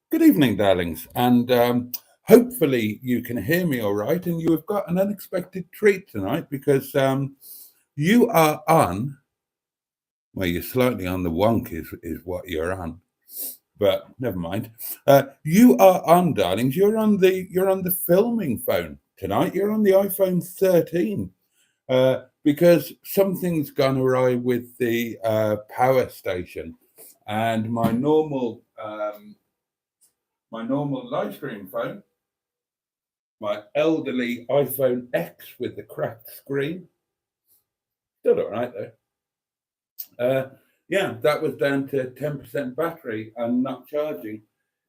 Good evening, darlings, and hopefully you can hear me all right. And you have got an unexpected treat tonight because you are on. Well, you're slightly on the wonk, is what you're on, but never mind. You are on, darlings. You're on the filming phone tonight. You're on the iPhone 13 because something's gone awry with the power station, and my normal live stream phone, my elderly iPhone X with the cracked screen, still all right though. Yeah, that was down to 10% battery and not charging.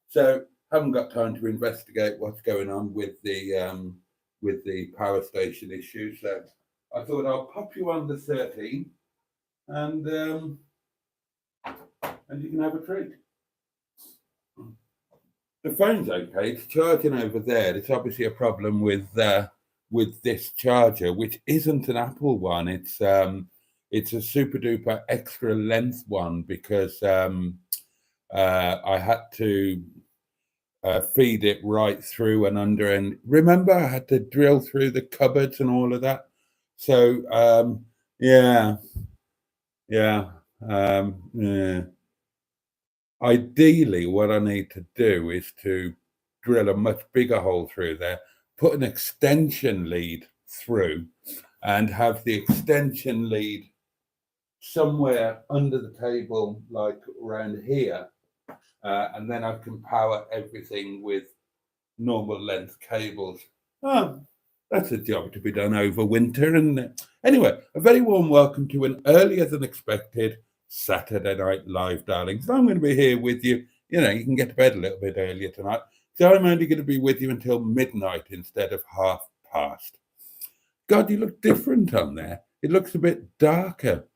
So haven't got time to investigate what's going on with the power station issue. So I thought I'll pop you on the 13 and you can have a treat. The phone's okay. It's charging over there. It's obviously a problem with this charger, which isn't an Apple one. It's a super duper extra length one because I had to feed it right through and under. And remember, I had to drill through the cupboards and all of that. So yeah. Ideally, what I need to do is to drill a much bigger hole through there, put an extension lead through, and have the extension lead somewhere under the table, like around here, and then I can power everything with normal length cables. Oh, that's a job to be done over winter, isn't it? Anyway, a very warm welcome to an earlier than expected Saturday Night Live, darlings. I'm going to be here with you. You know, you can get to bed a little bit earlier tonight. So I'm only going to be with you until midnight instead of past. God, you look different on there. It looks a bit darker.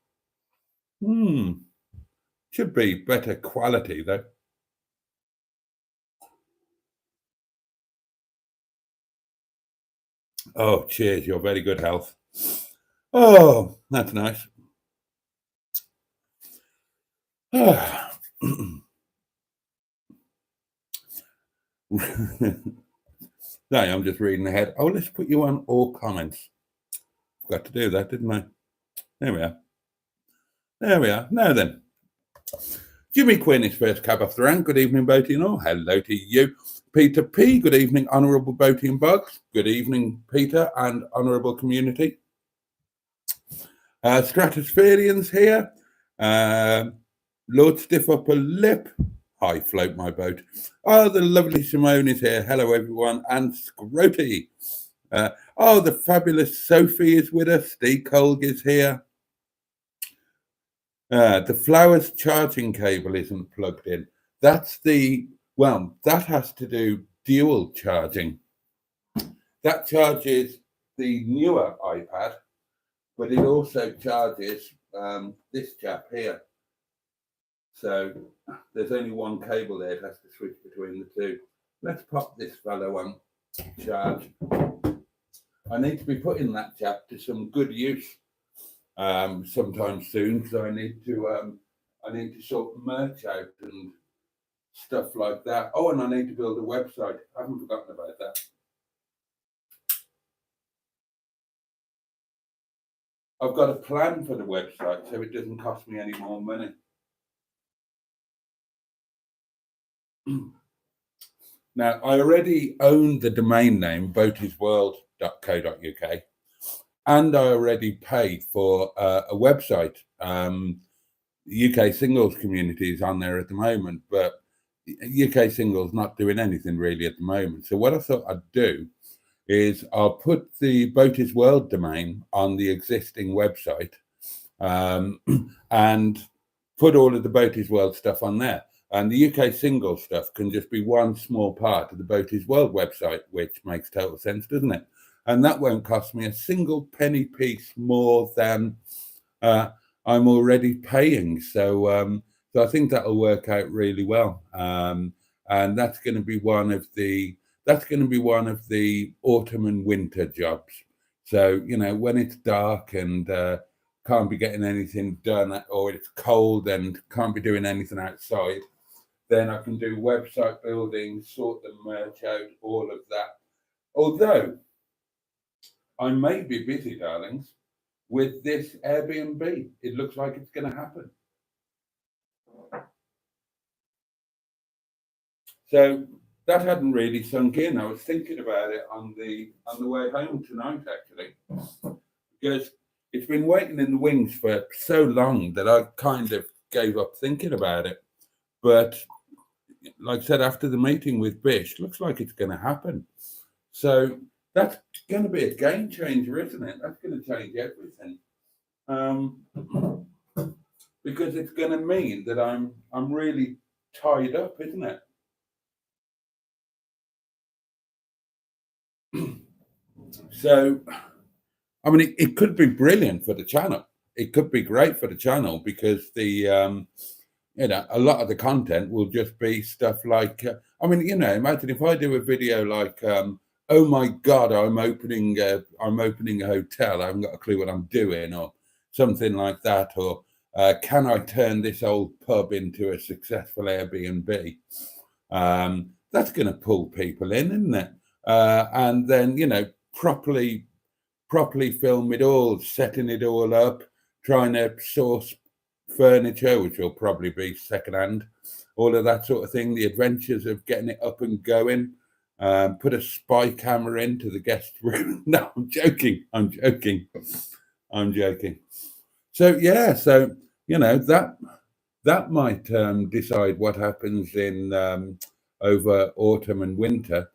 Should be better quality, though. Oh, cheers. Your very good health. Oh, that's nice. No, I'm just reading ahead. Oh, let's put you on all comments. Got to do that, didn't I? There we are. There we are. Now then. Jimmy Quinn is first cab off the rank. Good evening, Boaty and all. Hello to you. Peter P. Good evening, Honourable Boaty and Bugs. Good evening, Peter and Honourable Community. Stratosphereans here. Lord Stiff Upper Lip. Hi, float my boat. Oh, the lovely Simone is here. Hello, everyone. And Scroty. The fabulous Sophie is with us. Steve Colg is here. The Flowers charging cable isn't plugged in. That's the Well, that has to do dual charging. That charges the newer iPad, but it also charges this chap here. So there's only one cable there, it has to switch between the two. Let's pop this fellow on charge. I need to be putting that chap to some good use sometime soon, so I need to sort merch out and stuff like that. Oh, and I need to build a website. I haven't forgotten about that. I've got a plan for the website so it doesn't cost me any more money. Now, I already own the domain name boatysworld.co.uk, and I already paid for a website. UK singles community is on there at the moment, but UK singles not doing anything really at the moment. So what I thought I'd do is I'll put the Boaty's World domain on the existing website and put all of the Boaty's World stuff on there. And the UK single stuff can just be one small part of the Boaty's World website, which makes total sense, doesn't it? And that won't cost me a single penny piece more than I'm already paying. So I think that'll work out really well. And that's going to be one of the autumn and winter jobs. So, when it's dark and can't be getting anything done, or it's cold and can't be doing anything outside, then I can do website building, sort the merch out, all of that. Although I may be busy, darlings, with this Airbnb. It looks like it's going to happen. So that hadn't really sunk in. I was thinking about it on the way home tonight, actually, because it's been waiting in the wings for so long that I kind of gave up thinking about it. But like I said, after the meeting with Bish, looks like it's going to happen. So that's going to be a game changer, isn't it? That's going to change everything. Because it's going to mean that I'm really tied up, isn't it? So, I mean, it could be brilliant for the channel. It could be great for the channel because a lot of the content will just be stuff like, imagine if I do a video like, oh my God, I'm opening a hotel. I haven't got a clue what I'm doing, or something like that, or can I turn this old pub into a successful Airbnb? That's going to pull people in, isn't it? And then, properly film it all, setting it all up, trying to source furniture, which will probably be secondhand, all of that sort of thing, the adventures of getting it up and going, put a spy camera into the guest room. No, I'm joking. So yeah, that might decide what happens in over autumn and winter.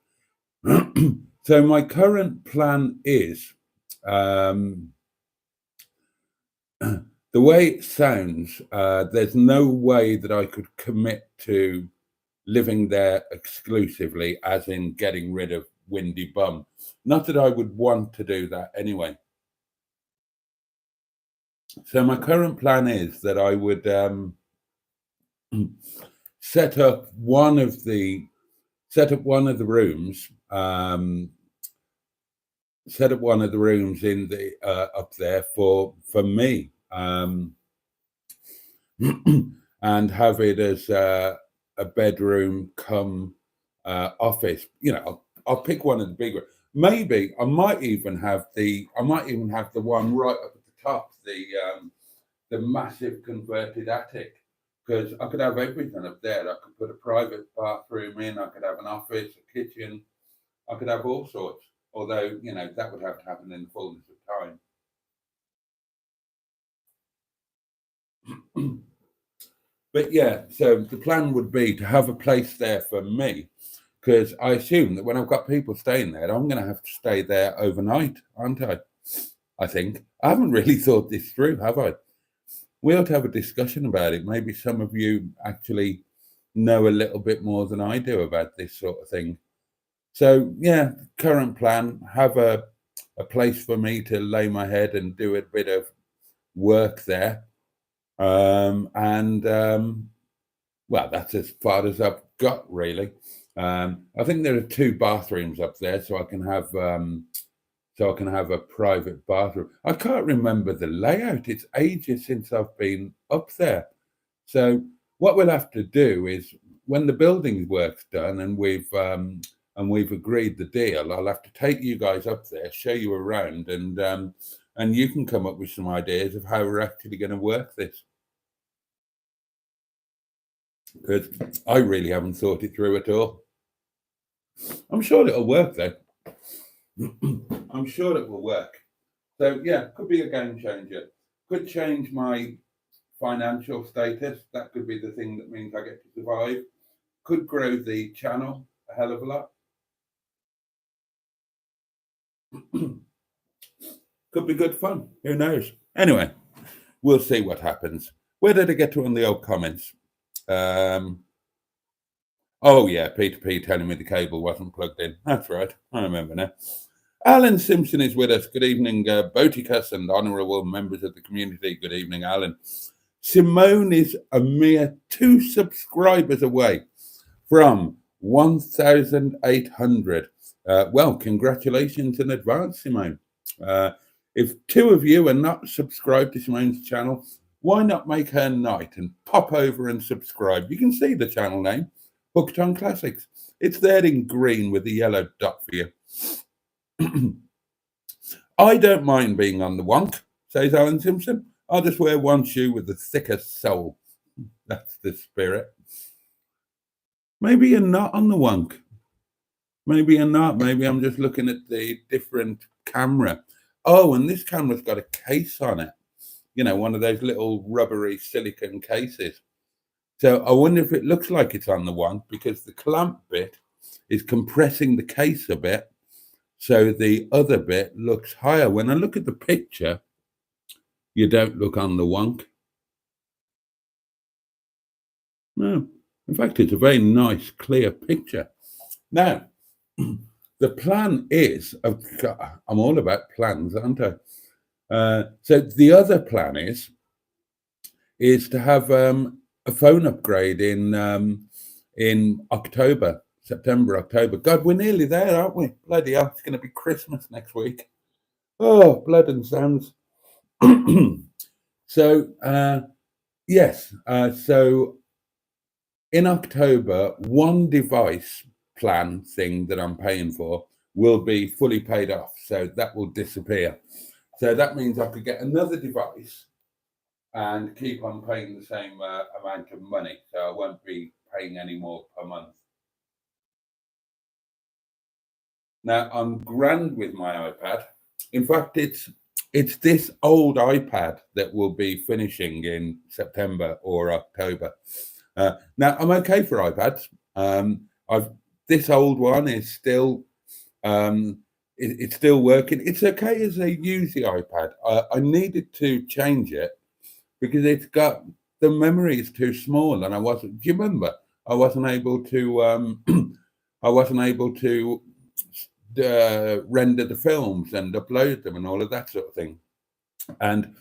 So my current plan is, the way it sounds, there's no way that I could commit to living there exclusively, as in getting rid of Windy Bum. Not that I would want to do that anyway. So my current plan is that I would set up one of the rooms. Set up one of the rooms in the up there for me, and have it as a bedroom come office. I'll pick one of the bigger. Maybe I might even have the one right up at the top, the massive converted attic, because I could have everything up there. I could put a private bathroom in. I could have an office, a kitchen. I could have all sorts. Although, that would have to happen in the fullness of time. But yeah, so the plan would be to have a place there for me, because I assume that when I've got people staying there, I'm going to have to stay there overnight, aren't I? I think. I haven't really thought this through, have I? We ought to have a discussion about it. Maybe some of you actually know a little bit more than I do about this sort of thing. So yeah, current plan, have a place for me to lay my head and do a bit of work there. Well, that's as far as I've got really. I think there are 2 bathrooms up there, so I can have a private bathroom. I can't remember the layout. It's ages since I've been up there. So what we'll have to do is when the building work's done and we've agreed the deal, I'll have to take you guys up there, show you around, and you can come up with some ideas of how we're actually going to work this. Because I really haven't thought it through at all. I'm sure it'll work though. I'm sure it will work. So yeah, could be a game changer. Could change my financial status. That could be the thing that means I get to survive. Could grow the channel a hell of a lot. Could be good fun. Who knows? Anyway, we'll see what happens. Where did I get to on the old comments? Oh yeah, Peter P telling me the cable wasn't plugged in. That's right. I remember now. Alan Simpson is with us. Good evening, Boaty and honourable members of the community. Good evening, Alan. Simone is a mere 2 subscribers away from 1,800. Well, congratulations in advance, Simone. If 2 of you are not subscribed to Simone's channel, why not make her night and pop over and subscribe? You can see the channel name, Hooked on Classics. It's there in green with the yellow dot for you. I don't mind being on the wonk, says Alan Simpson. I'll just wear one shoe with the thickest sole. That's the spirit. Maybe you're not on the wonk. Maybe you're not. Maybe I'm just looking at the different camera. Oh, and this camera's got a case on it. You know, one of those little rubbery silicone cases. So I wonder if it looks like it's on the wonk because the clamp bit is compressing the case a bit. So the other bit looks higher. When I look at the picture, you don't look on the wonk. No. In fact, it's a very nice, clear picture. Now, the plan is, I'm all about plans, aren't I? So the other plan is to have a phone upgrade in October, September, October. God, we're nearly there, aren't we? Bloody hell, it's going to be Christmas next week. Oh, blood and sands. So, yes. So in October, 1 device plan thing that I'm paying for will be fully paid off. So that will disappear. So that means I could get another device and keep on paying the same amount of money. So I won't be paying any more per month. Now I'm grand with my iPad. In fact, it's this old iPad that will be finishing in September or October. Now I'm okay for iPads. This old one is still it's still working. It's okay as a used iPad. I needed to change it because it's got the memory is too small, and I wasn't. Do you remember? I wasn't able to. I wasn't able to render the films and upload them and all of that sort of thing. And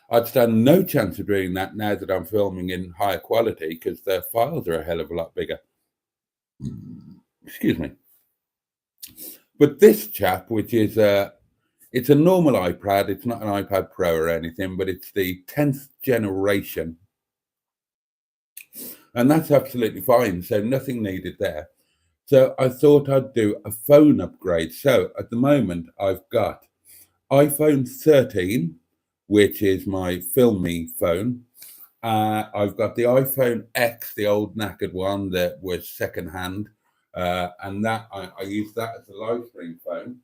I'd stand no chance of doing that now that I'm filming in higher quality because the files are a hell of a lot bigger. Excuse me. But this chap, which is it's a normal iPad, it's not an iPad Pro or anything, but it's the 10th generation. And that's absolutely fine. So nothing needed there. So I thought I'd do a phone upgrade. So at the moment, I've got iPhone 13, which is my filmy phone. I've got the iPhone X, the old knackered one that was secondhand. And that I use that as a live stream phone.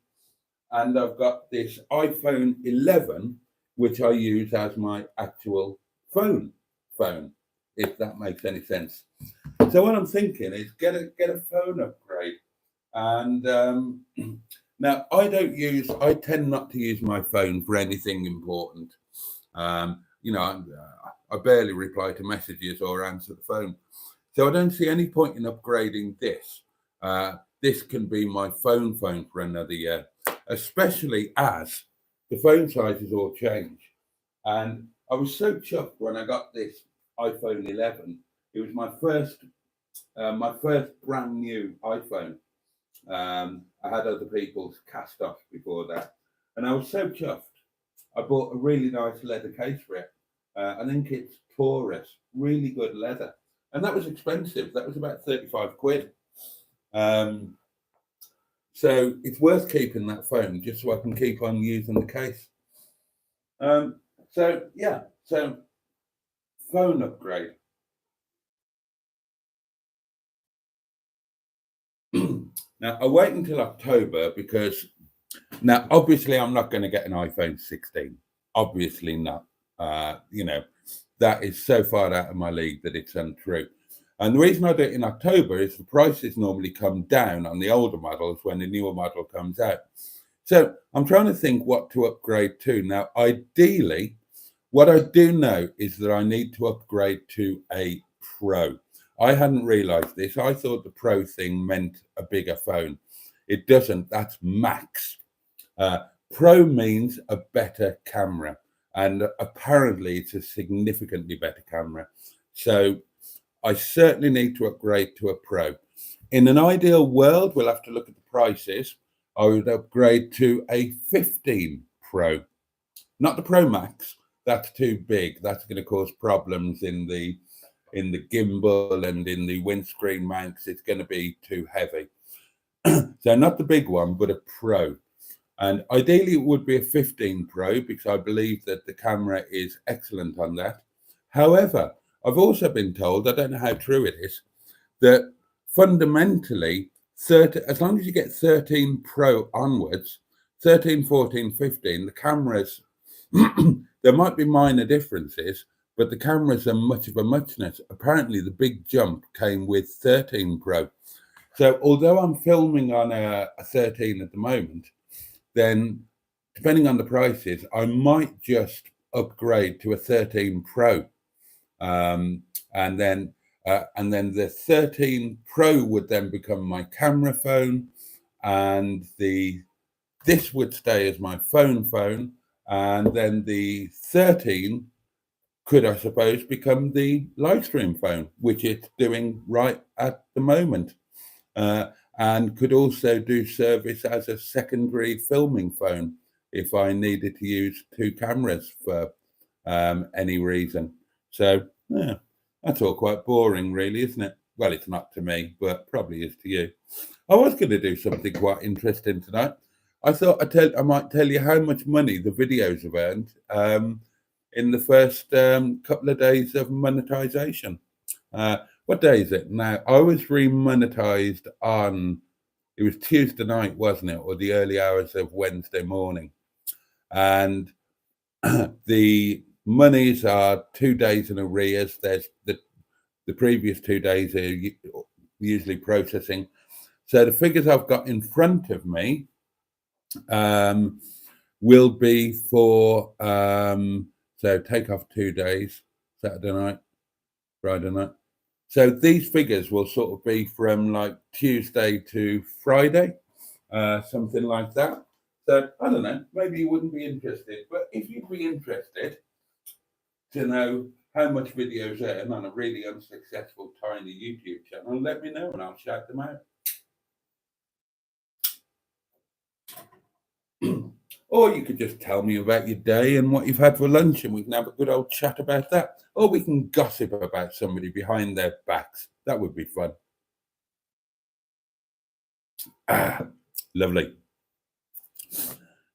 And I've got this iPhone 11, which I use as my actual phone, if that makes any sense. So what I'm thinking is get a phone upgrade. And now I tend not to use my phone for anything important. You know, I barely reply to messages or answer the phone. So I don't see any point in upgrading this. This can be my phone for another year, especially as the phone sizes all change. And I was so chuffed when I got this iPhone 11. It was my first brand new iPhone. I had other people's cast offs before that, and I was so chuffed. I bought a really nice leather case for it. I think it's Taurus, really good leather, and that was expensive. That was about 35 quid. Um, so it's worth keeping that phone just so I can keep on using the case. So yeah, so phone upgrade. Now I wait until October because now obviously I'm not going to get an iPhone 16. Obviously not. That is so far out of my league that it's untrue. And the reason I do it in October is the prices normally come down on the older models when the newer model comes out. So I'm trying to think what to upgrade to. Now, ideally, what I do know is that I need to upgrade to a Pro. I hadn't realized this. I thought the Pro thing meant a bigger phone. It doesn't. That's max. Pro means a better camera, and apparently it's a significantly better camera. So I certainly need to upgrade to a Pro. In an ideal world, we'll have to look at the prices. I would upgrade to a 15 Pro, not the Pro Max. That's too big. That's going to cause problems in the gimbal and in the windscreen mounts. It's going to be too heavy. So not the big one, but a Pro. And ideally, it would be a 15 Pro because I believe that the camera is excellent on that. However, I've also been told, I don't know how true it is, that fundamentally, as long as you get 13 Pro onwards, 13, 14, 15, the cameras, there might be minor differences, but the cameras are much of a muchness. Apparently, the big jump came with 13 Pro. So although I'm filming on a 13 at the moment, then depending on the prices, I might just upgrade to a 13 Pro. And then the 13 Pro would then become my camera phone, and this would stay as my phone, and then the 13 could, I suppose, become the live stream phone, which it's doing right at the moment. And could also do service as a secondary filming phone if I needed to use two cameras for any reason. So yeah, that's all quite boring, really, isn't it? Well, it's not to me, but probably is to you. I was going to do something quite interesting tonight. I thought I might tell you how much money the videos have earned in the first couple of days of monetization. What day is it now? I was remonetized on, it was Tuesday night, wasn't it? Or the early hours of Wednesday morning. And the monies are 2 days in arrears. There's the previous 2 days are usually processing. So the figures I've got in front of me will be for, so take off 2 days, Saturday night, Friday night. So these figures will sort of be from like Tuesday to Friday, something like that. So I don't know, maybe you wouldn't be interested, but if you'd be interested to know how much videos earn on a really unsuccessful tiny YouTube channel, let me know and I'll shout them out. Or you could just tell me about your day and what you've had for lunch, and we can have a good old chat about that. Or we can gossip about somebody behind their backs. That would be fun. Lovely.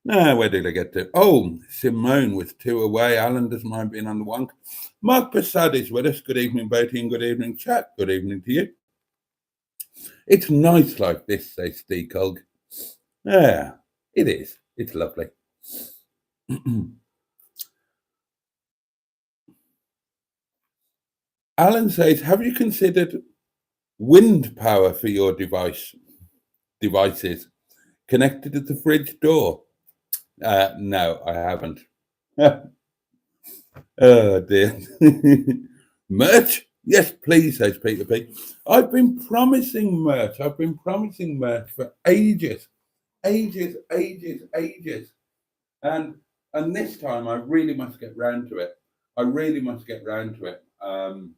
Now, where did I get to? Oh, Simone with 2 away. Alan doesn't mind being on the wonk. Mark Prasad is with us. Good evening, Boaty, and good evening, chat. Good evening to you. It's nice like this, says Steve Cog. Yeah, it is. It's lovely. Alan says, have you considered wind power for your devices connected to the fridge door? No, I haven't. Oh dear. Merch? Yes, please, says Peter P. I've been promising merch. I've been promising merch for ages, ages. And this time I really must get round to it. I really must get round to it. I'm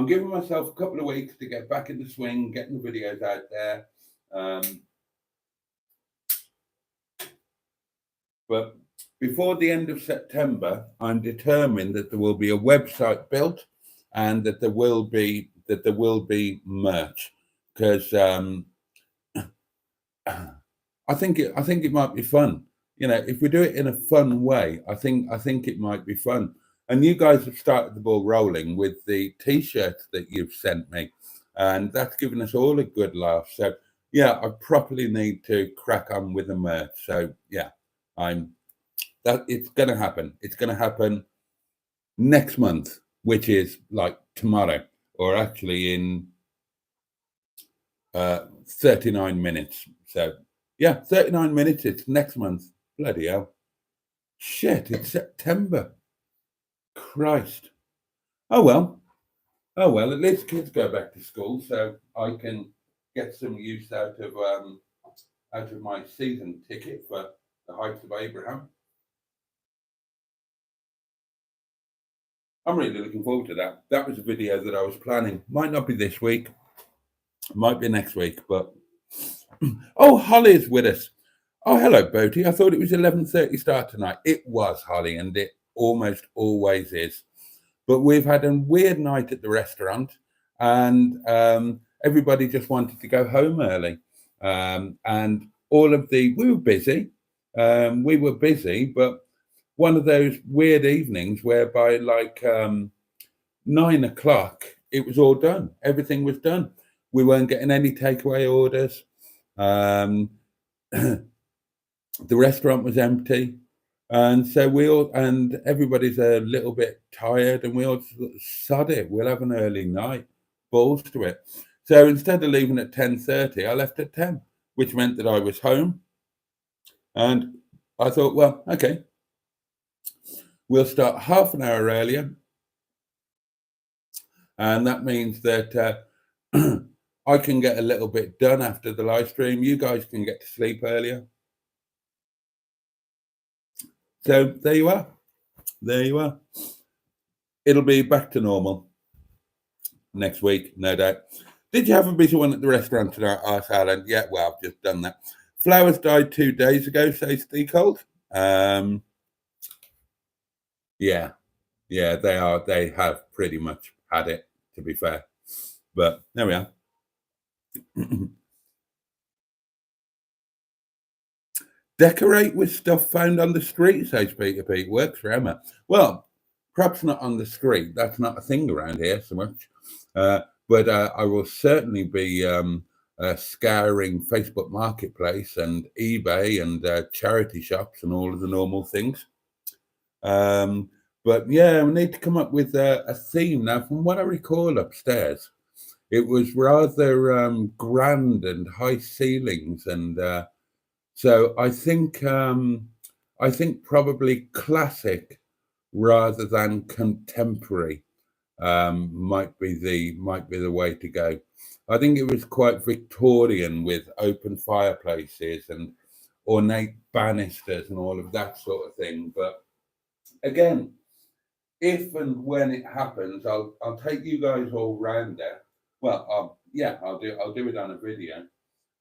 giving myself a couple of weeks to get back in the swing, getting the videos out there. But before the end of September, I'm determined that there will be a website built and that there will be merch, because I think it might be fun. You know, if we do it in a fun way, I think it might be fun. And you guys have started the ball rolling with the t-shirts that you've sent me, and that's given us all a good laugh. So yeah, I properly need to crack on with the merch. So yeah, it's going to happen. It's going to happen next month, which is like tomorrow, or actually in 39 minutes. So yeah, 39 minutes. It's next month. Bloody hell. Shit, it's September. Christ. Oh well. At least kids go back to school, so I can get some use out of my season ticket for the Heights of Abraham. I'm really looking forward to that. That was a video that I was planning. Might not be this week, might be next week, but oh, Holly's with us. Oh, hello, Boaty. I thought it was 11:30 start tonight. It was, Holly, and it almost always is. But we've had a weird night at the restaurant, and everybody just wanted to go home early. And we were busy. But one of those weird evenings whereby, like 9 o'clock, it was all done. Everything was done. We weren't getting any takeaway orders. The restaurant was empty, and so everybody's a little bit tired, and we all sod it. We'll have an early night, balls to it. So instead of leaving at 10:30, I left at 10, which meant that I was home. And I thought, well, okay, we'll start half an hour earlier, and that means that I can get a little bit done after the live stream. You guys can get to sleep earlier. So there you are. It'll be back to normal next week, no doubt. Did you have a busy one at the restaurant tonight, Arse Island? Yeah, well, I've just done that. Flowers died 2 days ago, says Steve Cold. Yeah, they have pretty much had it, to be fair. But there we are. Decorate with stuff found on the street, says Peter Pete. Works for Emma. Well, perhaps not on the street. That's not a thing around here so much. But I will certainly be scouring Facebook Marketplace and eBay and charity shops and all of the normal things. But yeah, we need to come up with a theme. Now, from what I recall upstairs, it was rather grand and high ceilings, and so I think probably classic rather than contemporary might be the way to go. I think it was quite Victorian with open fireplaces and ornate banisters and all of that sort of thing. But again, if and when it happens, I'll take you guys all round there. Well, I'll do it on a video,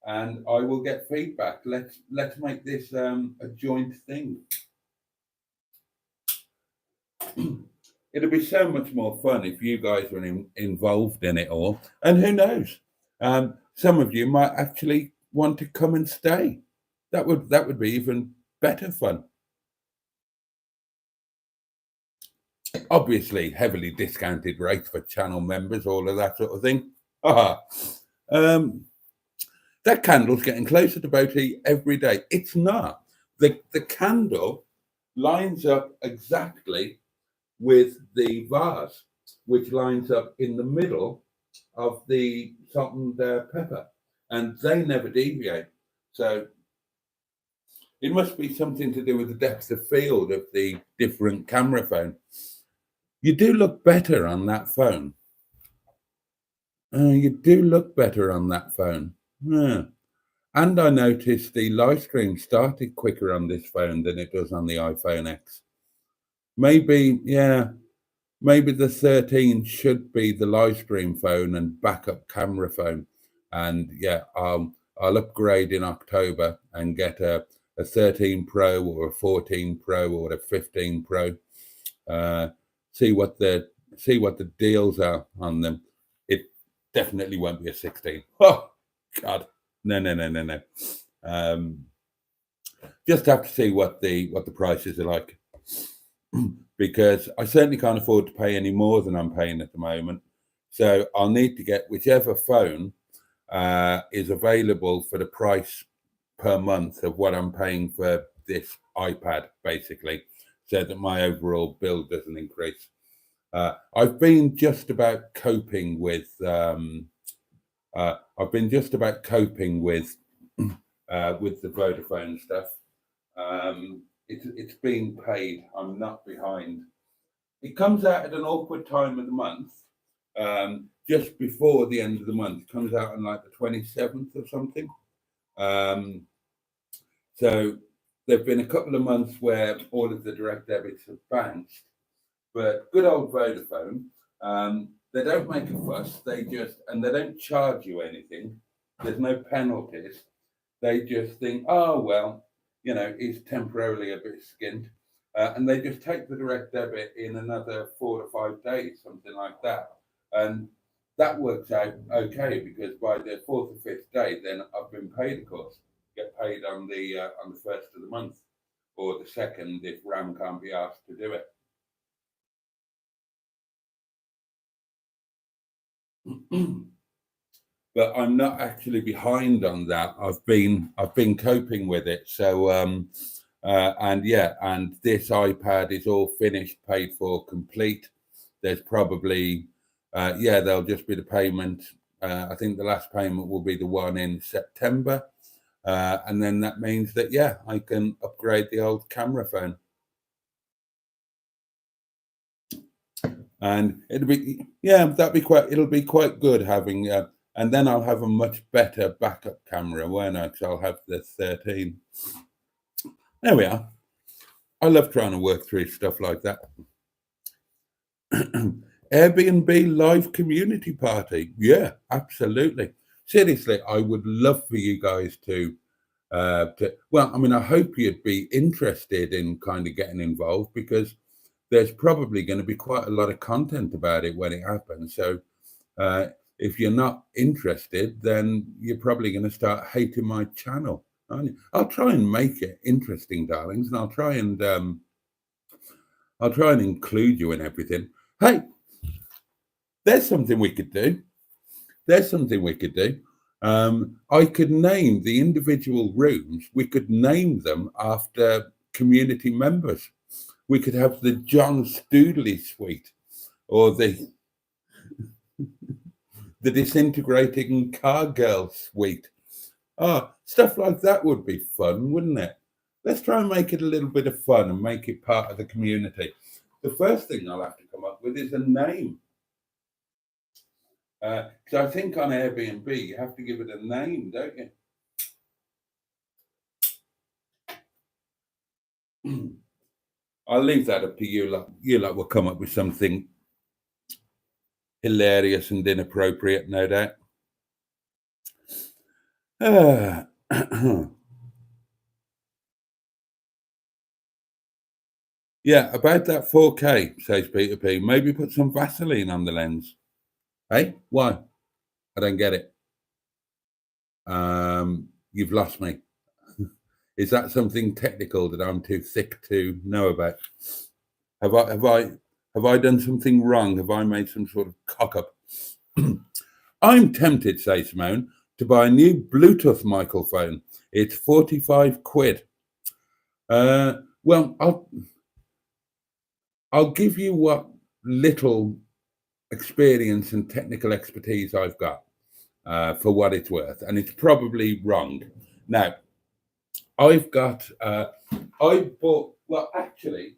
and I will get feedback. Let's make this a joint thing. It'll be so much more fun if you guys are involved in it all. And who knows? Some of you might actually want to come and stay. That would be even better fun. Obviously, heavily discounted rates for channel members, all of that sort of thing. That candle's getting closer to Boaty every day. It's not. The candle lines up exactly with the vase, which lines up in the middle of the salt and pepper, and they never deviate. So it must be something to do with the depth of field of the different camera phone. You do look better on that phone. You do look better on that phone. Yeah. And I noticed the live stream started quicker on this phone than it does on the iPhone X. Maybe, yeah, maybe the 13 should be the live stream phone and backup camera phone. And yeah, I'll upgrade in October and get a 13 Pro or a 14 Pro or a 15 Pro. Uh, see what the deals are on them. It definitely won't be a 16. Oh God, no, no, no, no, no. Um, just have to see what the prices are like, because I certainly can't afford to pay any more than I'm paying at the moment. So I'll need to get whichever phone is available for the price per month of what I'm paying for this iPad, basically, so that my overall bill doesn't increase. I've been just about coping with. I've been just about coping with the Vodafone stuff. It's being paid. I'm not behind. It comes out at an awkward time of the month, just before the end of the month. It comes out on like the 27th or something. Um, so there've been a couple of months where all of the direct debits have bounced, but good old Vodafone, they don't make a fuss. They don't charge you anything. There's no penalties. They just think, oh well, he's temporarily a bit skint, and they just take the direct debit in another 4 to 5 days, something like that, and that works out okay because by the fourth or fifth day, then I've been paid. Of course, get paid on the first of the month or the second if RAM can't be asked to do it. But I'm not actually behind on that. I've been coping with it. So and yeah, and this iPad is all finished, paid for, complete. There's probably yeah, there'll just be the payment. I think the last payment will be the one in September, and then that means that yeah, I can upgrade the old camera phone, and it'll be quite good having. And then I'll have a much better backup camera, won't I? 'Cause I'll have the 13. There we are. I love trying to work through stuff like that. Airbnb live community party. Yeah, absolutely. Seriously, I would love for you guys well, I mean, I hope you'd be interested in kind of getting involved because there's probably going to be quite a lot of content about it when it happens. So uh, if you're not interested, then you're probably going to start hating my channel. I'll try and make it interesting, darlings, and I'll try and include you in everything. Hey, there's something we could do. There's something we could do. I could name the individual rooms. We could name them after community members. We could have the John Stoodley suite or the disintegrating car girl suite. Oh, stuff like that would be fun, wouldn't it? Let's try and make it a little bit of fun and make it part of the community. The first thing I'll have to come up with is a name. Because I think on Airbnb, you have to give it a name, don't you? I'll leave that up to you lot. You lot will come up with something hilarious and inappropriate, no doubt. Ah. Yeah, about that 4K, says Peter P. Maybe put some Vaseline on the lens. Hey, why? I don't get it. You've lost me. Is that something technical that I'm too thick to know about? Have I done something wrong? Have I made some sort of cock up? I'm tempted, says Simone, to buy a new Bluetooth microphone. It's 45 quid. Well, I'll give you what little experience and technical expertise I've got for what it's worth, and it's probably wrong. Now, I've got I bought well actually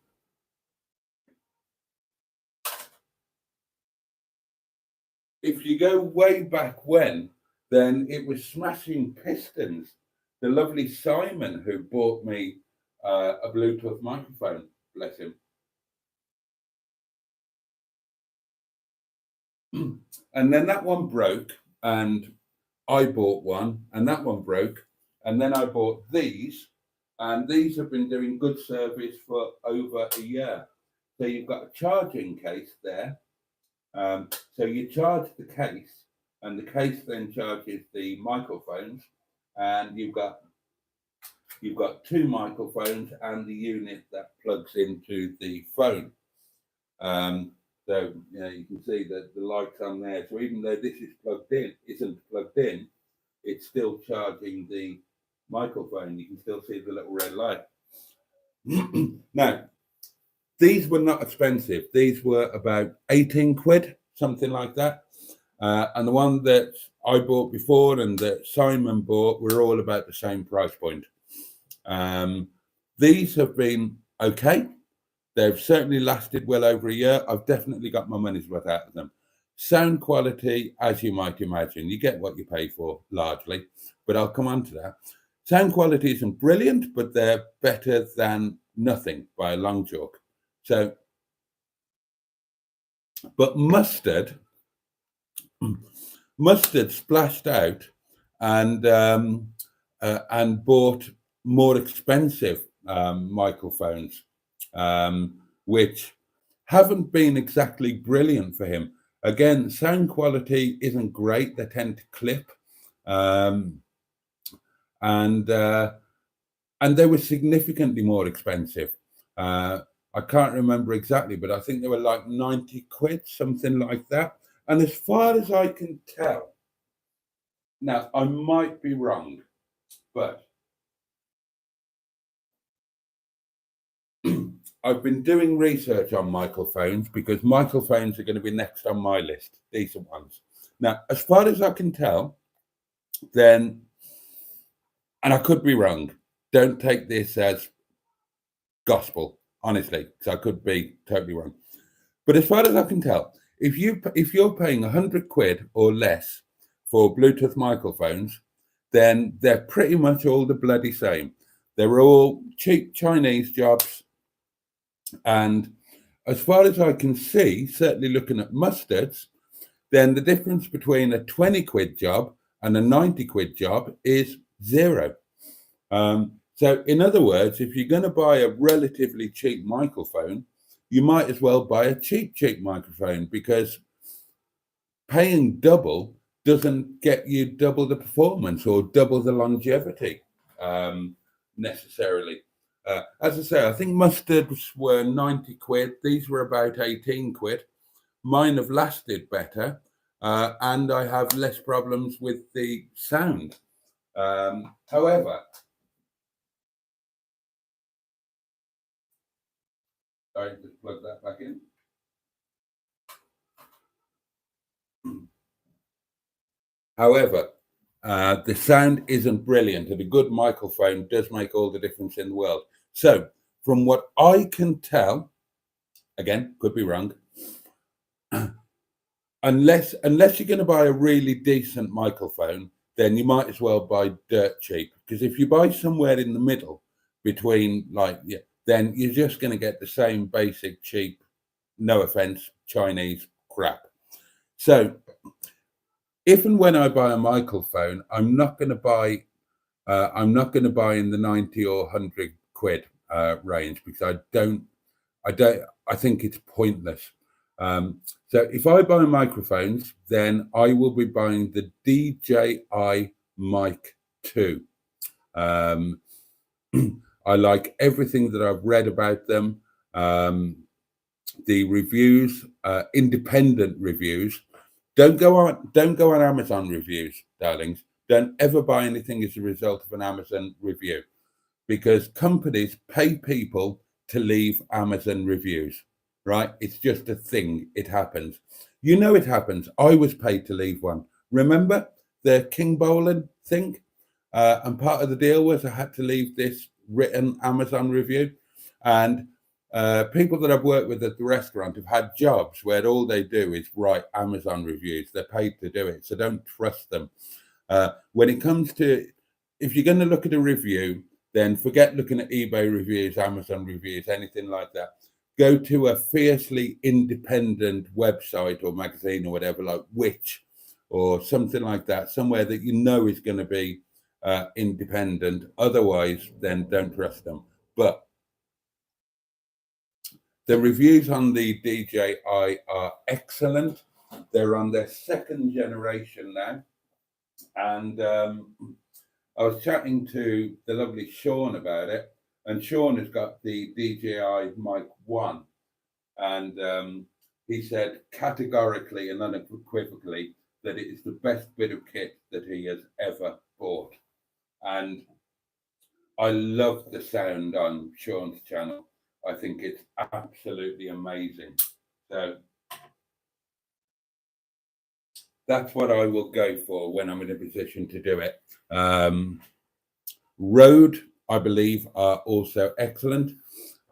if you go way back when, then it was Smashing Pistons, the lovely Simon who bought me a Bluetooth microphone, bless him. And then that one broke, and I bought one, and that one broke, and then I bought these, and these have been doing good service for over a year. So you've got a charging case there. So you charge the case, and the case then charges the microphones, and you've got two microphones and the unit that plugs into the phone. So you can see that the light's on there. So even though this isn't plugged in, it's still charging the microphone. You can still see the little red light. Now, these were not expensive. These were about 18 quid, something like that. And the one that I bought before and that Simon bought were all about the same price point. These have been okay. They've certainly lasted well over a year. I've definitely got my money's worth out of them. Sound quality, as you might imagine, you get what you pay for largely, but I'll come on to that. Sound quality isn't brilliant, but they're better than nothing by a long chalk. So, but Mustard splashed out and bought more expensive microphones, which haven't been exactly brilliant for him. Again, sound quality isn't great. They tend to clip, and they were significantly more expensive. I can't remember exactly, but I think they were like 90 quid, something like that. And as far as I can tell, now I might be wrong, but I've been doing research on microphones because microphones are going to be next on my list, decent ones. Now, as far as I can tell, then, and I could be wrong, don't take this as gospel, honestly, because I could be totally wrong. But as far as I can tell, if you're paying 100 quid or less for Bluetooth microphones, then they're pretty much all the bloody same. They're all cheap Chinese jobs. And as far as I can see, certainly looking at Mustard's, then the difference between a 20 quid job and a 90 quid job is zero. So in other words, if you're going to buy a relatively cheap microphone, you might as well buy a cheap microphone, because paying double doesn't get you double the performance or double the longevity necessarily. As I say, I think Mustards were 90 quid. These were about 18 quid. Mine have lasted better, and I have less problems with the sound. However, I just plug that back in. However, the sound isn't brilliant, and a good microphone does make all the difference in the world. So, from what I can tell, again, could be wrong, unless you're going to buy a really decent microphone, then you might as well buy dirt cheap. Because if you buy somewhere in the middle between, then you're just going to get the same basic cheap, no offense, Chinese crap. So, if and when I buy a microphone, I'm not going to buy in the 90 or 100 quid range, because I think it's pointless. So if I buy microphones, then I will be buying the DJI Mic 2. I like everything that I've read about them. The reviews, independent reviews. Don't go on Amazon reviews, darlings. Don't ever buy anything as a result of an Amazon review, because companies pay people to leave Amazon reviews, right? It's just a thing. It happens. You know it happens. I was paid to leave one. Remember the King Bowling thing? And part of the deal was I had to leave this written Amazon review. And People that I've worked with at the restaurant have had jobs where all they do is write Amazon reviews. They're paid to do it, so don't trust them. When it comes to, if you're going to look at a review, then forget looking at eBay reviews, Amazon reviews, anything like that. Go to a fiercely independent website or magazine or whatever, like Which or something like that, somewhere that you know is going to be independent. Otherwise, then don't trust them. But the reviews on the DJI are excellent. They're on their second generation now. And I was chatting to the lovely Sean about it. And Sean has got the DJI Mic 1. And he said categorically and unequivocally that it is the best bit of kit that he has ever bought. And I love the sound on Sean's channel. I think it's absolutely amazing. So that's what I will go for when I'm in a position to do it. Rode, I believe, are also excellent,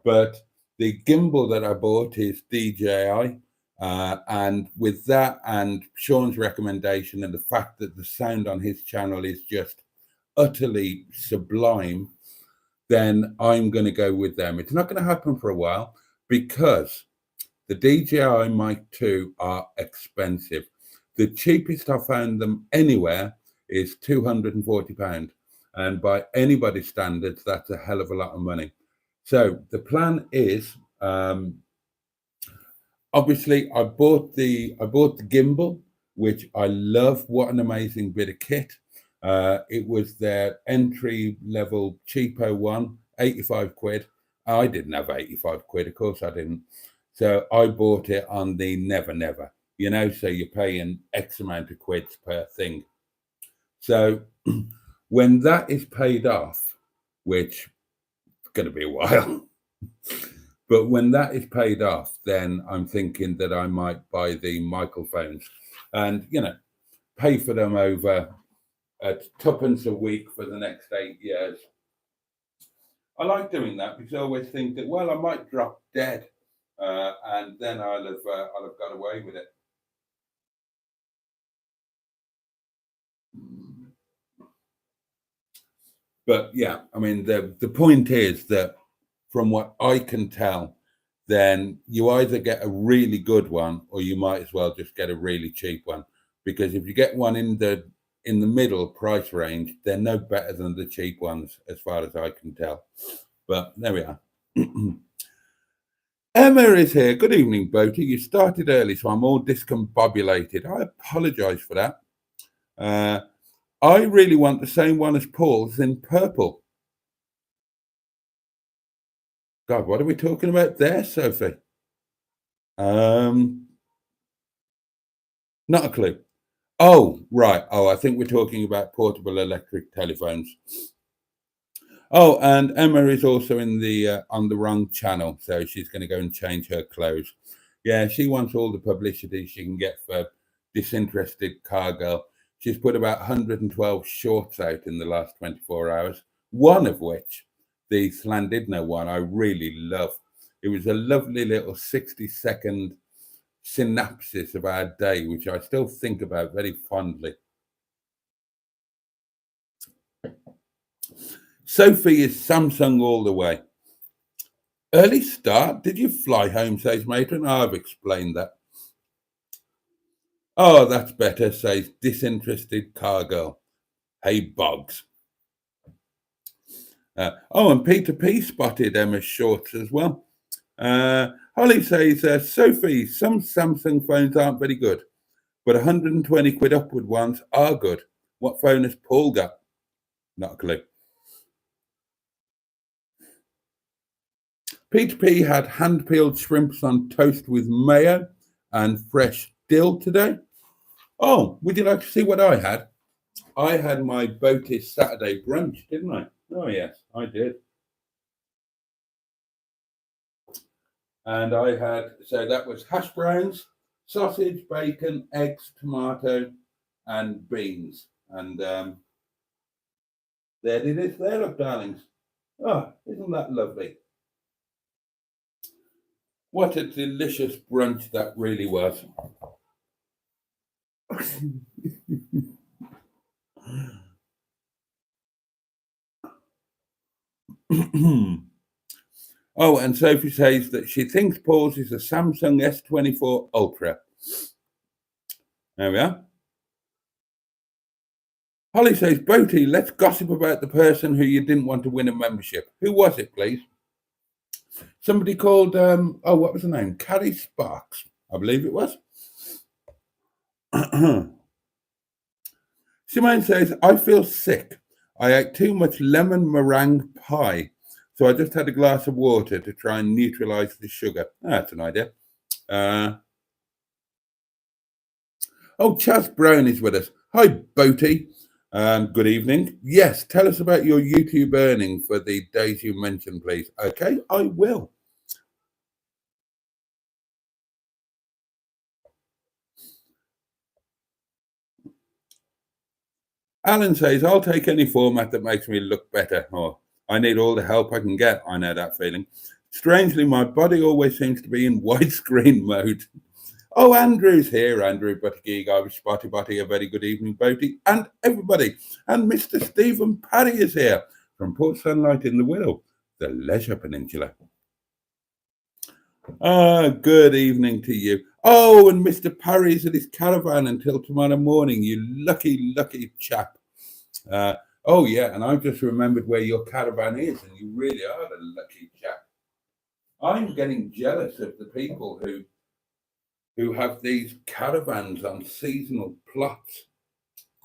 but the gimbal that I bought is DJI. And with that and Sean's recommendation and the fact that the sound on his channel is just utterly sublime, then I'm going to go with them. It's not going to happen for a while because the DJI Mic 2 are expensive. The cheapest I found them anywhere is £240. And by anybody's standards, that's a hell of a lot of money. So the plan is, obviously, I bought the gimbal, which I love. What an amazing bit of kit. It was their entry level cheapo one, 85 quid. I didn't have 85 quid, of course I didn't. So I bought it on the never, you know, so you're paying X amount of quids per thing. So when that is paid off, which is going to be a while, but when that is paid off, then I'm thinking that I might buy the microphones and, you know, pay for them over at twopence a week for the next 8 years. I like doing that because I always think that, well, I might drop dead and then I'll have got away with it. But yeah, I mean, the point is that from what I can tell, then you either get a really good one or you might as well just get a really cheap one. Because if you get one in the middle price range, they're no better than the cheap ones, as far as I can tell. But there we are. Emma is here. Good evening, Boaty. You started early, so I'm all discombobulated. I apologise for that. I really want the same one as Paul's in purple. God, what are we talking about there, Sophie? Not a clue. Oh, right. Oh, I think we're talking about portable electric telephones. Oh, and Emma is also in the on the wrong channel, so she's going to go and change her clothes. Yeah, she wants all the publicity she can get for Disinterested Car Girl. She's put about 112 shorts out in the last 24 hours, one of which, the Llandudno one, I really love. It was a lovely little 60-second synopsis of our day, which I still think about very fondly. Sophie is Samsung all the way. Early start? Did you fly home, says Matron? I've explained that. Oh, that's better, says Disinterested Car Girl. Hey, Boggs. Oh, and Peter P spotted Emma's shorts as well. Holly says, Sophie, some Samsung phones aren't very good, but 120 quid upward ones are good. What phone has Paul got? Not a clue. Peter P had hand-peeled shrimps on toast with mayo and fresh dill today. Oh, would you like to see what I had? I had my Boaty Saturday brunch, didn't I? Oh, yes, I did. And I had, so that was hash browns, sausage, bacon, eggs, tomato, and beans. And there it is there, look, darlings. Oh, isn't that lovely? What a delicious brunch that really was. Oh, and Sophie says that she thinks Paul's is a Samsung S24 Ultra. There we are. Holly says, Boaty, let's gossip about the person who you didn't want to win a membership. Who was it, please? Somebody called, what was her name? Carrie Sparks, I believe it was. Simone says, I feel sick. I ate too much lemon meringue pie, so I just had a glass of water to try and neutralize the sugar. That's an idea. Chaz Brown is with us. Hi, Boaty. Good evening. Yes, tell us about your YouTube earning for the days you mentioned, please. Okay, I will. Alan says, I'll take any format that makes me look better. Or I need all the help I can get. I know that feeling. Strangely, my body always seems to be in widescreen mode. Oh, Andrew's here. Andrew Buttigieg, I was Spotty Botty. A very good evening, Boaty, and everybody. And Mr. Stephen Parry is here from Port Sunlight in the Willow, the Leisure Peninsula. Good evening to you. Oh, and Mr. Parry's at his caravan until tomorrow morning. You lucky, lucky chap. Yeah, and I've just remembered where your caravan is, and you really are a lucky chap. I'm getting jealous of the people who have these caravans on seasonal plots.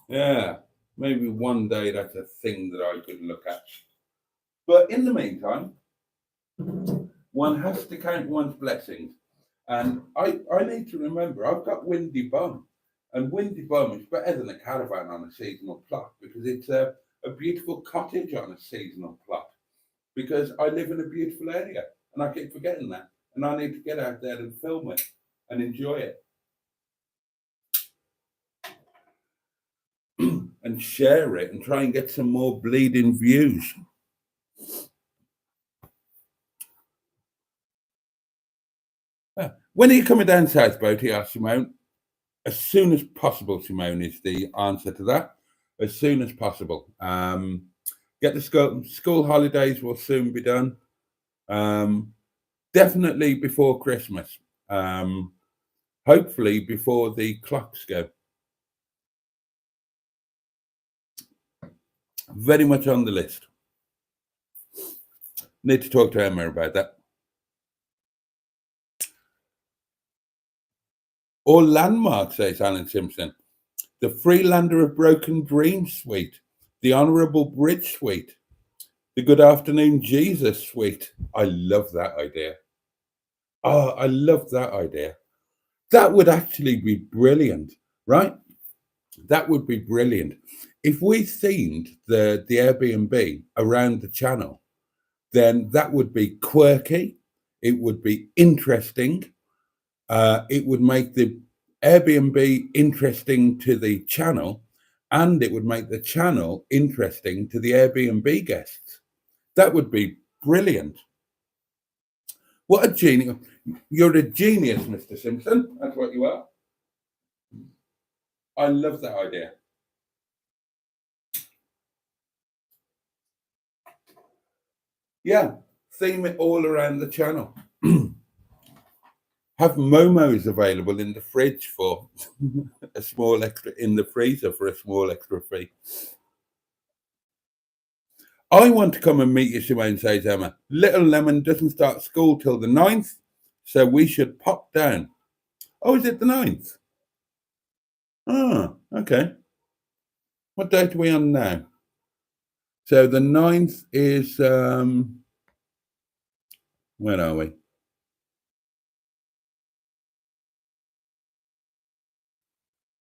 Yeah, maybe one day that's a thing that I could look at. But in the meantime, one has to count one's blessings. And I need to remember, I've got Windy Bum. And Windy Bum is better than a caravan on a seasonal plot because it's a beautiful cottage on a seasonal plot. Because I live in a beautiful area and I keep forgetting that. And I need to get out there and film it and enjoy it. And share it and try and get some more bleeding views. When are you coming down south, Boaty? Asked Simone. As soon as possible, Simone, is the answer to that. As soon as possible. Get the school holidays will soon be done. Definitely before Christmas. Hopefully before the clocks go. Very much on the list. Need to talk to Emma about that. Or landmark, says Alan Simpson. The Freelander of Broken Dreams suite. The Honourable Bridge suite. The Good Afternoon Jesus suite. I love that idea. Oh, I love that idea. That would actually be brilliant, right? That would be brilliant. If we themed the Airbnb around the channel, then that would be quirky. It would be interesting. It would make the Airbnb interesting to the channel, and it would make the channel interesting to the Airbnb guests. That would be brilliant. What a genius. You're a genius, Mr. Simpson. That's what you are. I love that idea. Yeah, theme it all around the channel. Have momos available in the fridge for a small extra, in the freezer for a small extra fee. I want to come and meet you, Simone, says Emma. Little Lemon doesn't start school till the 9th, so we should pop down. Oh, is it the 9th? Oh, okay. What date are we on now? So the 9th is, where are we?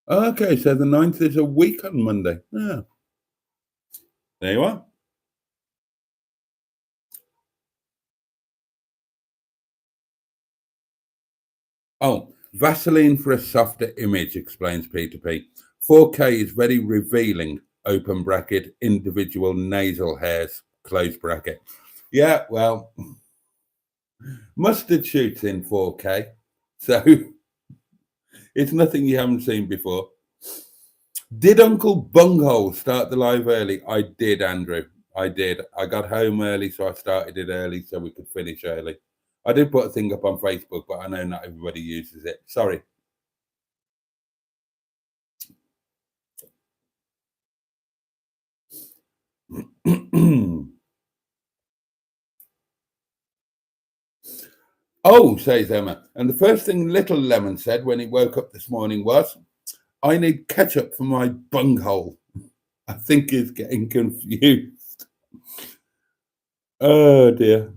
Okay, so the 9th is a week on Monday. Yeah. There you are. Oh, Vaseline for a softer image, explains Peter P. 4K is very revealing, open bracket, individual nasal hairs, close bracket. Yeah, well, Mustard shoots in 4K, so it's nothing you haven't seen before. Did Uncle Bunghole start the live early? I did, Andrew. I did. I got home early, so I started it early so we could finish early. I did put a thing up on Facebook, but I know not everybody uses it. Sorry. Oh, says Emma. And the first thing little Lemon said when he woke up this morning was, I need ketchup for my bunghole. I think he's getting confused. Oh, dear.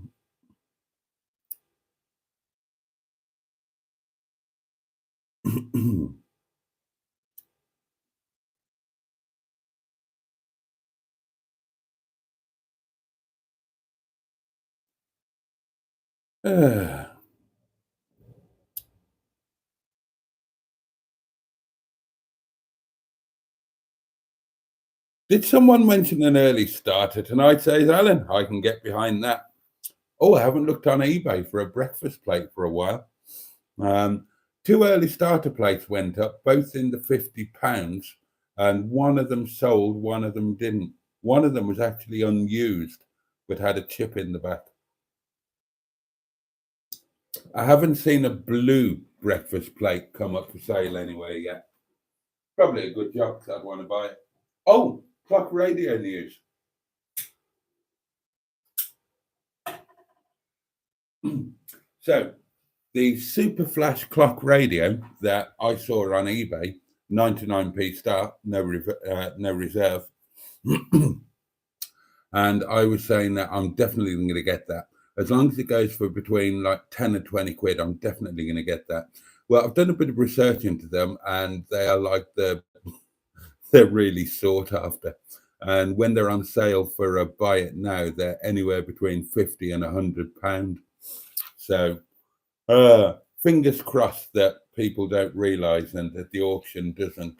Did someone mention an early starter tonight, says Alan? I can get behind that. Oh, I haven't looked on eBay for a breakfast plate for a while. Two early starter plates went up, both in the £50, and one of them sold, one of them didn't. One of them was actually unused, but had a chip in the back. I haven't seen a blue breakfast plate come up for sale anywhere yet. Probably a good job because I'd want to buy it. Oh, clock radio news. So, the Super Flash clock radio that I saw on eBay, 99p start, no reserve. And I was saying that I'm definitely going to get that. As long as it goes for between like 10 and 20 quid, I'm definitely going to get that. Well, I've done a bit of research into them, and they are like they're really sought after. And when they're on sale for a buy it now, they're anywhere between 50 and £100. So fingers crossed that people don't realise and that the auction doesn't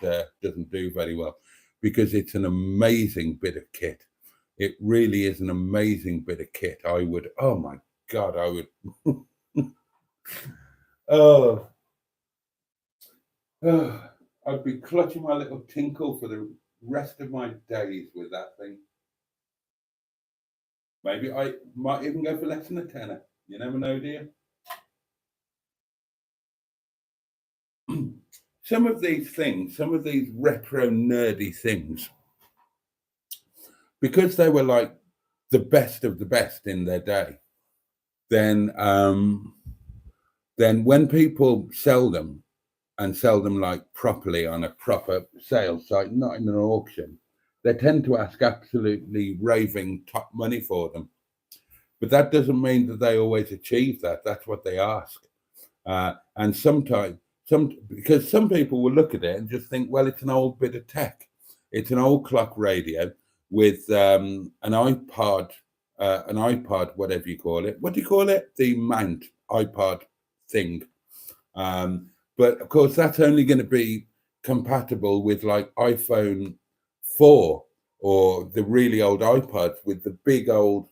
do very well, because it's an amazing bit of kit. It really is an amazing bit of kit. I would, oh my God, I would, oh, I'd be clutching my little tinkle for the rest of my days with that thing. Maybe I might even go for less than a tenner. You never know, do you? Some of these things, some of these retro nerdy things, because they were like the best of the best in their day, then when people sell them and sell them like properly on a proper sales site, not in an auction, they tend to ask absolutely raving top money for them. But that doesn't mean that they always achieve that. That's what they ask. And sometimes, because some people will look at it and just think, well, it's an old bit of tech. It's an old clock radio with an iPod, whatever you call it. What do you call it? The mount iPod thing. But of course, that's only going to be compatible with like iPhone 4 or the really old iPods with the big old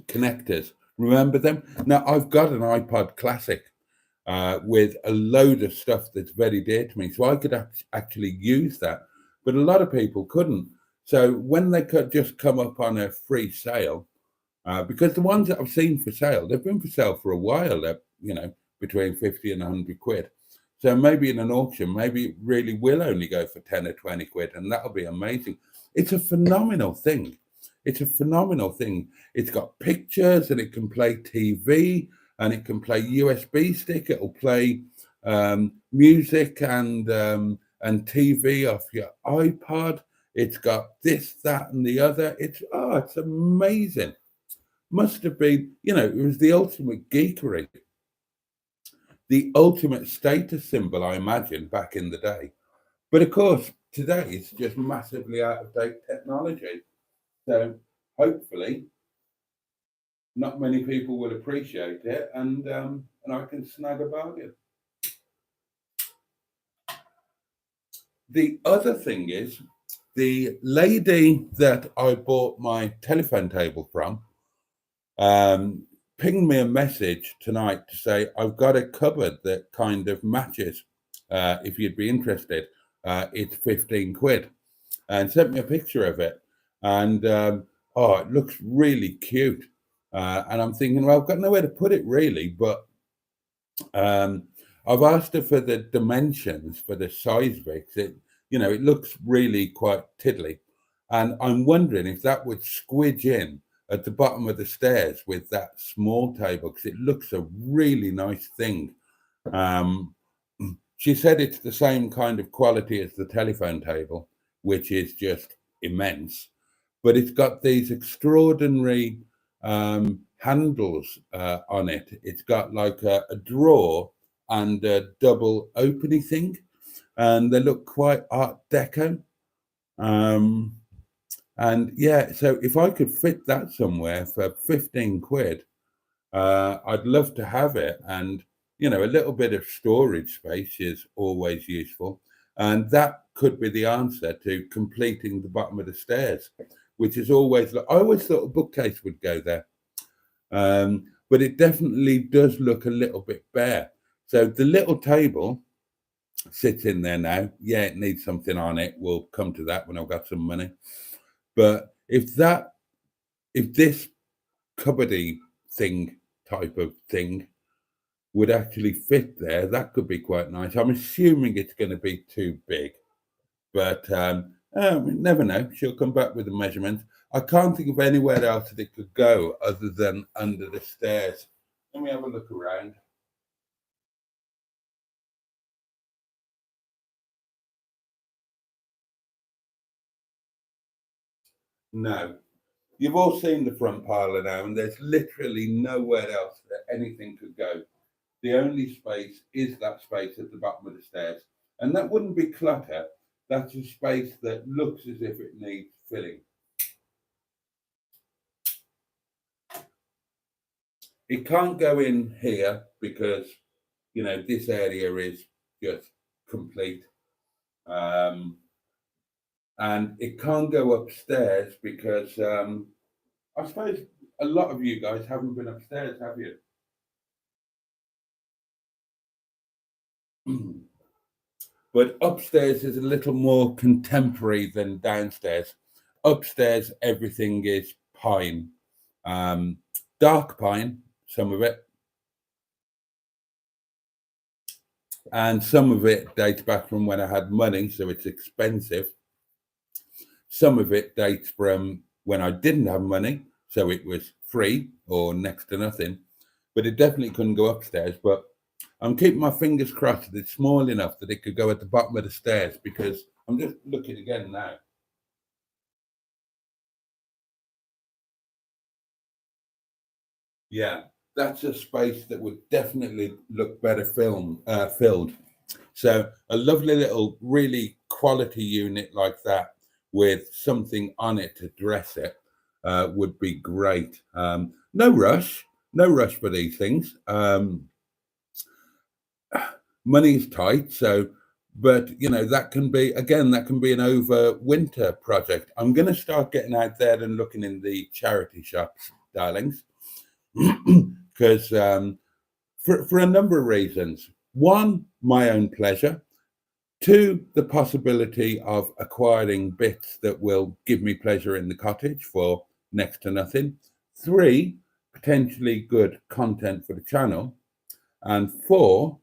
connectors. Remember them? Now, I've got an iPod Classic with a load of stuff that's very dear to me, so I could actually use that. But a lot of people couldn't. So when they could just come up on a free sale, because the ones that I've seen for sale, they've been for sale for a while. They're, between 50 and 100 quid. So maybe in an auction, maybe it really will only go for 10 or 20 quid, and that'll be amazing. It's a phenomenal thing. It's a phenomenal thing. It's got pictures, and it can play TV, and it can play USB stick. It'll play music and TV off your iPod. It's got this, that, and the other. It's amazing. Must have been, it was the ultimate geekery, the ultimate status symbol, I imagine, back in the day. But of course, today it's just massively out of date technology. So hopefully, not many people will appreciate it, and I can snag a bargain. The other thing is, the lady that I bought my telephone table from, pinged me a message tonight to say, I've got a cupboard that kind of matches, if you'd be interested. It's 15 quid, and sent me a picture of it. And oh, it looks really cute. And I'm thinking, well, I've got nowhere to put it really, but I've asked her for the dimensions for the size of it. 'Cause it looks really quite tiddly. And I'm wondering if that would squidge in at the bottom of the stairs with that small table, because it looks a really nice thing. Um, she said it's the same kind of quality as the telephone table, which is just immense, but it's got these extraordinary handles on it. It's got like a drawer and a double opening thing, and they look quite Art Deco. And yeah, so if I could fit that somewhere for 15 quid, I'd love to have it. And, a little bit of storage space is always useful. And that could be the answer to completing the bottom of the stairs, which is always, I always thought a bookcase would go there. But it definitely does look a little bit bare. So the little table sits in there now. Yeah, it needs something on it. We'll come to that when I've got some money. But if this cupboardy thing type of thing would actually fit there, that could be quite nice. I'm assuming it's going to be too big, but never know. She'll come back with the measurements. I can't think of anywhere else that it could go other than under the stairs. Let me have a look around. No. You've all seen the front parlour now, and there's literally nowhere else that anything could go. The only space is that space at the bottom of the stairs. And that wouldn't be clutter. That's a space that looks as if it needs filling. It can't go in here because, this area is just complete. And it can't go upstairs because I suppose a lot of you guys haven't been upstairs, have you? But upstairs is a little more contemporary than downstairs. Upstairs, everything is pine, dark pine, some of it, and some of it dates back from when I had money, so it's expensive. Some of it dates from when I didn't have money, so it was free or next to nothing. But it definitely couldn't go upstairs. But I'm keeping my fingers crossed that it's small enough that it could go at the bottom of the stairs, because I'm just looking again now. Yeah, that's a space that would definitely look better filled. So a lovely little, really quality unit like that with something on it to dress it would be great. No rush for these things. Money is tight, so but that can be an over winter project. I'm going to start getting out there and looking in the charity shops, darlings, because for a number of reasons. One, my own pleasure. Two, the possibility of acquiring bits that will give me pleasure in the cottage for next to nothing. Three, potentially good content for the channel. And four,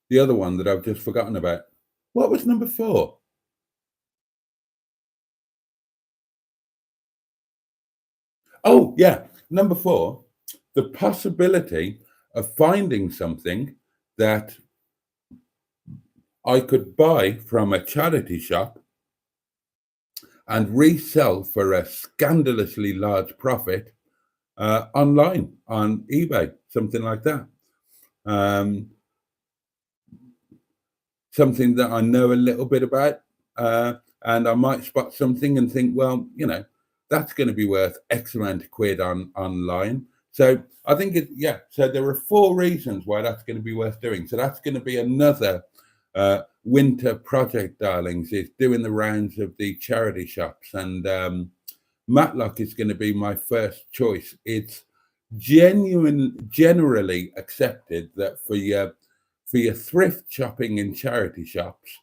the other one that I've just forgotten about. What was number four? Oh, yeah. Number four, the possibility of finding something that I could buy from a charity shop and resell for a scandalously large profit online on eBay, something like that. Something that I know a little bit about, and I might spot something and think, well, that's going to be worth X amount of quid online. So I think so there are four reasons why that's going to be worth doing. So that's going to be another winter project, darlings, is doing the rounds of the charity shops and Matlock is going to be my first choice. It's generally accepted that for your thrift shopping in charity shops,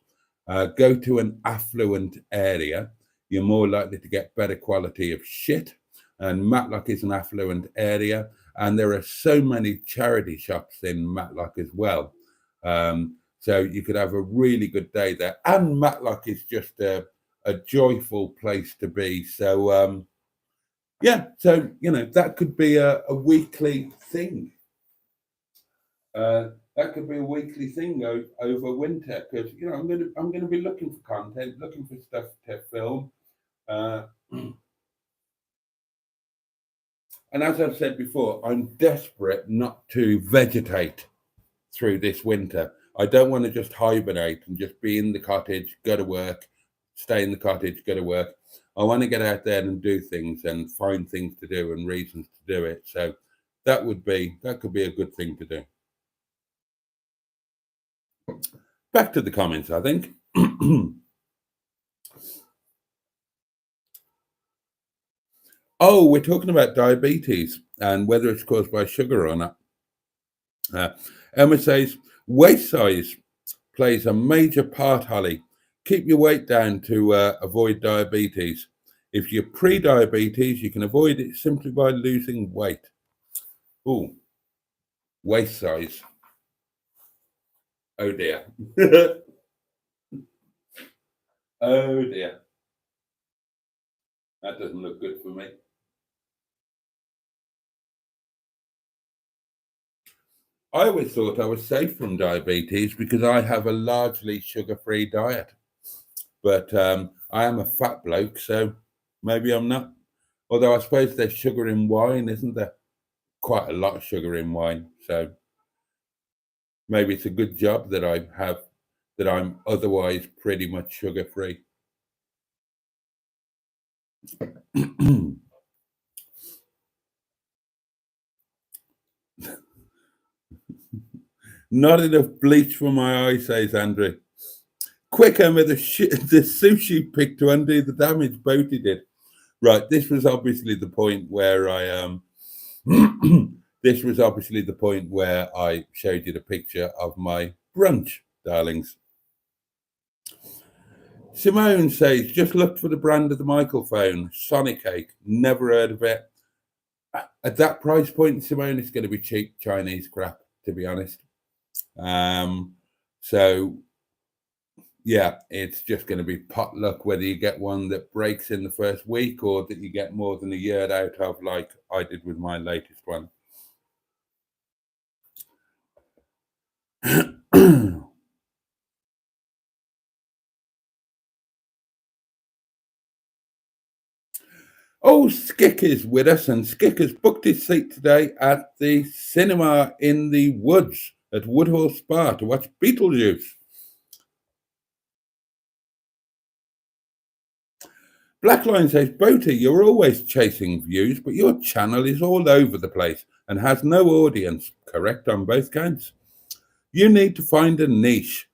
go to an affluent area. You're more likely to get better quality of shit. And Matlock is an affluent area, and there are so many charity shops in Matlock as well. So you could have a really good day there. And Matlock is just a joyful place to be. So yeah, so that could be a weekly thing. That could be a weekly thing over winter, because I'm gonna be looking for content, looking for stuff to film. Uh, and as I've said before, I'm desperate not to vegetate through this winter. I don't want to just hibernate and just be in the cottage, go to work, stay in the cottage, go to work. I want to get out there and do things and find things to do and reasons to do it. So that could be a good thing to do. Back to the comments, I think. Oh, we're talking about diabetes and whether it's caused by sugar or not. Emma says, waist size plays a major part, Holly. Keep your weight down to avoid diabetes. If you're pre-diabetes, you can avoid it simply by losing weight. Oh, waist size. Oh dear. Oh dear. That doesn't look good for me. I always thought I was safe from diabetes because I have a largely sugar-free diet. But I am a fat bloke, so maybe I'm not. Although I suppose there's sugar in wine, isn't there? Quite a lot of sugar in wine. So maybe it's a good job that I'm otherwise pretty much sugar-free. Not enough bleach for my eye, says Andrew. Quick, Emma, the sushi pick to undo the damage Boaty did. Right, this was obviously the point where I this was obviously the point where I showed you the picture of my brunch, darlings. Simone says, just look for the brand of the microphone, Sonic Cake. Never heard of it. At that price point, Simone, it's going to be cheap Chinese crap, to be honest. So yeah, it's just going to be potluck whether you get one that breaks in the first week or that you get more than a year out of, like I did with my latest one. Oh, Skick is with us, and Skick has booked his seat today at the cinema in the woods at Woodhall Spa to watch Beetlejuice. Blackline says, Boaty, you're always chasing views, but your channel is all over the place and has no audience. Correct on both counts. You need to find a niche.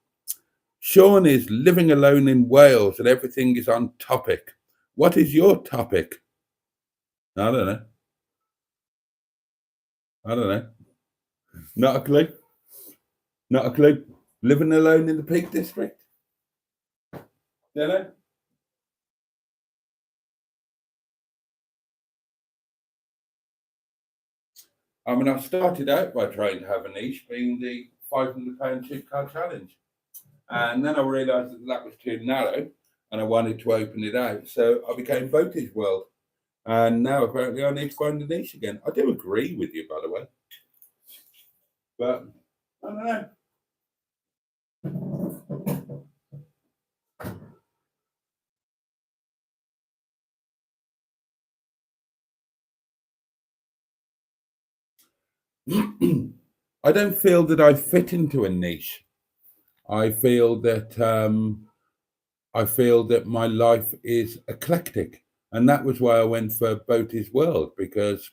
Sean is living alone in Wales and everything is on topic. What is your topic? I don't know. Not a clue. Not a clue. Living alone in the Peak District? Don't know. I mean, I started out by trying to have a niche, being the £500 chip card challenge. And then I realised that was too narrow and I wanted to open it out. So I became Boaty's World. And now apparently I need to find a niche again. I do agree with you, by the way. But I don't know. I don't feel that I fit into a niche. I feel that my life is eclectic, and that was why I went for Boaty's World, because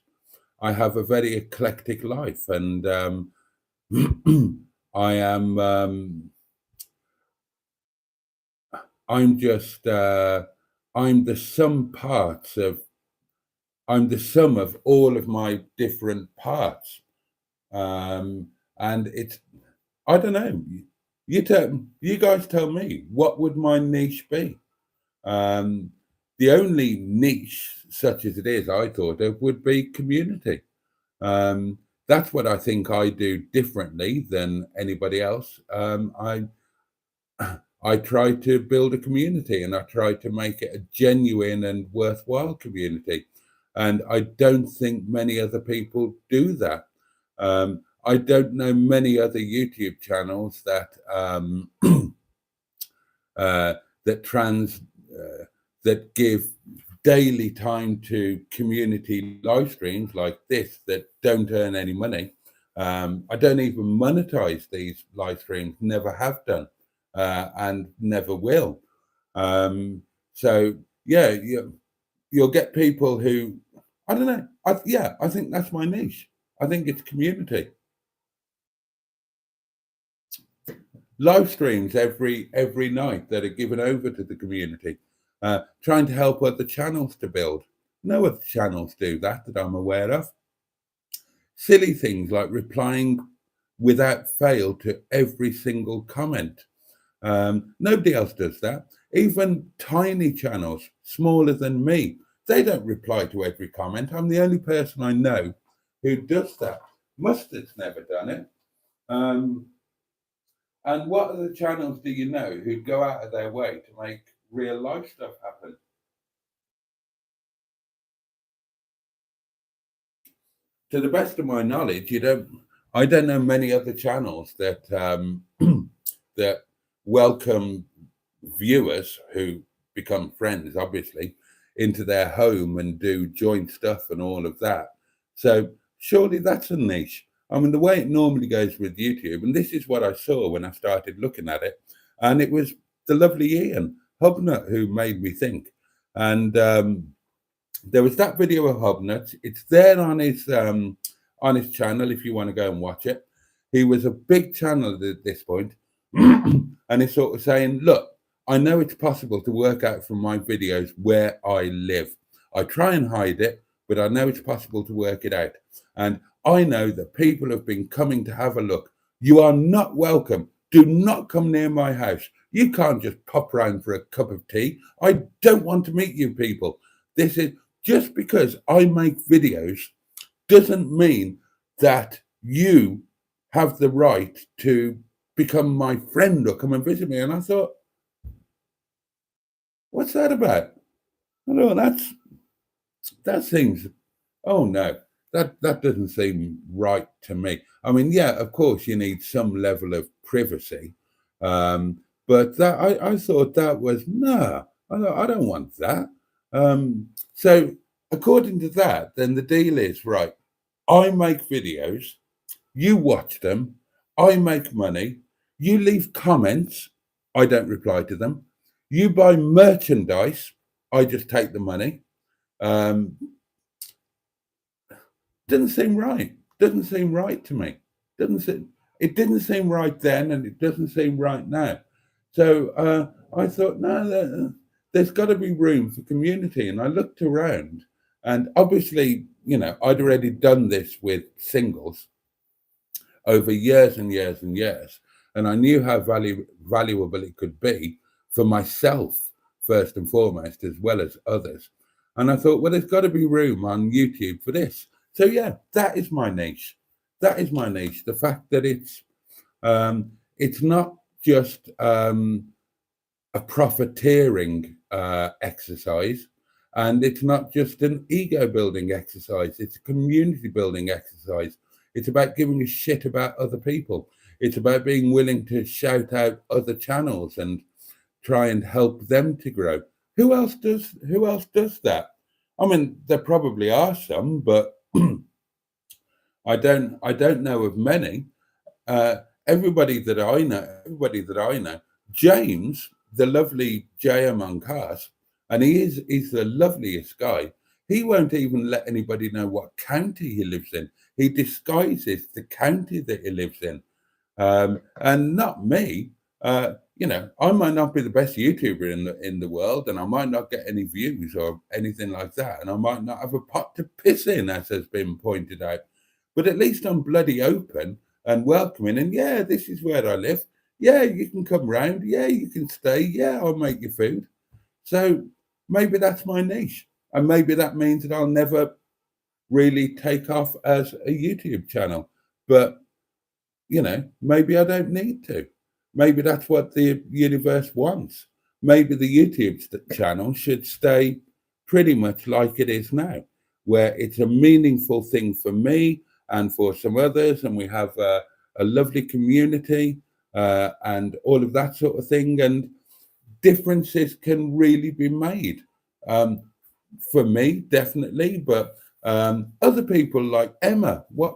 I have a very eclectic life, and I am I'm just I'm the sum parts of I'm the sum of all of my different parts. And it's, I don't know. You guys tell me, what would my niche be? Um, the only niche, such as it is, I thought of would be community. That's what I think I do differently than anybody else. I try to build a community, and I try to make it a genuine and worthwhile community. And I don't think many other people do that. I don't know many other YouTube channels that uh, that trans that give daily time to community live streams like this that don't earn any money. I don't even monetize these live streams, never have done, and never will. So yeah, you'll get people who, I don't know. I think that's my niche. I think it's community. Live streams every night that are given over to the community, trying to help other channels to build. No other channels do that I'm aware of. Silly things like replying without fail to every single comment. Nobody else does that. Even tiny channels, smaller than me, they don't reply to every comment. I'm the only person I know who does that. Mustard's never done it. And what other channels do you know who go out of their way to make real life stuff happen? To the best of my knowledge, I don't know many other channels that that welcome viewers who become friends, obviously, into their home and do joint stuff and all of that. So surely that's a niche. I mean, the way it normally goes with YouTube, and this is what I saw when I started looking at it, and it was the lovely Ian Hubnut who made me think. And there was that video of Hubnut. It's there on his channel if you want to go and watch it. He was a big channel at this point, and he's sort of saying, "Look, I know it's possible to work out from my videos where I live. I try and hide it, but I know it's possible to work it out. And I know that people have been coming to have a look. You are not welcome. Do not come near my house. You can't just pop round for a cup of tea. I don't want to meet you people. This is just because I make videos doesn't mean that you have the right to become my friend or come and visit me." And I thought, what's that about? No, that seems, oh no, that doesn't seem right to me. I mean, yeah, of course you need some level of privacy, but that I thought that was no, I don't want that. So according to that, then the deal is right. I make videos, you watch them, I make money, you leave comments, I don't reply to them. You buy merchandise, I just take the money. Um, doesn't seem right. Doesn't seem right to me. Doesn't seem, it didn't seem right then, and it doesn't seem right now. So I thought, no, there's got to be room for community. And I looked around, and obviously, I'd already done this with singles over years and years and years, and I knew how valuable it could be for myself first and foremost, as well as others. And I thought, well, there's got to be room on YouTube for this. So yeah, that is my niche. That is my niche. The fact that it's not just a profiteering exercise, and it's not just an ego building exercise. It's a community building exercise. It's about giving a shit about other people. It's about being willing to shout out other channels and try and help them to grow. Who else does that? I mean, there probably are some, but I don't know of many. Everybody that I know, James, the lovely Jay among us, and he's the loveliest guy. He won't even let anybody know what county he lives in. He disguises the county that he lives in. And not me. I might not be the best YouTuber in the world, and I might not get any views or anything like that, and I might not have a pot to piss in, as has been pointed out. But at least I'm bloody open and welcoming. And yeah, this is where I live. Yeah, you can come round. Yeah, you can stay. Yeah, I'll make you food. So maybe that's my niche, and maybe that means that I'll never really take off as a YouTube channel. But maybe I don't need to. Maybe that's what the universe wants. Maybe the YouTube channel should stay pretty much like it is now, where it's a meaningful thing for me and for some others, and we have a lovely community and all of that sort of thing. And differences can really be made. Um, for me, definitely, but other people like Emma, what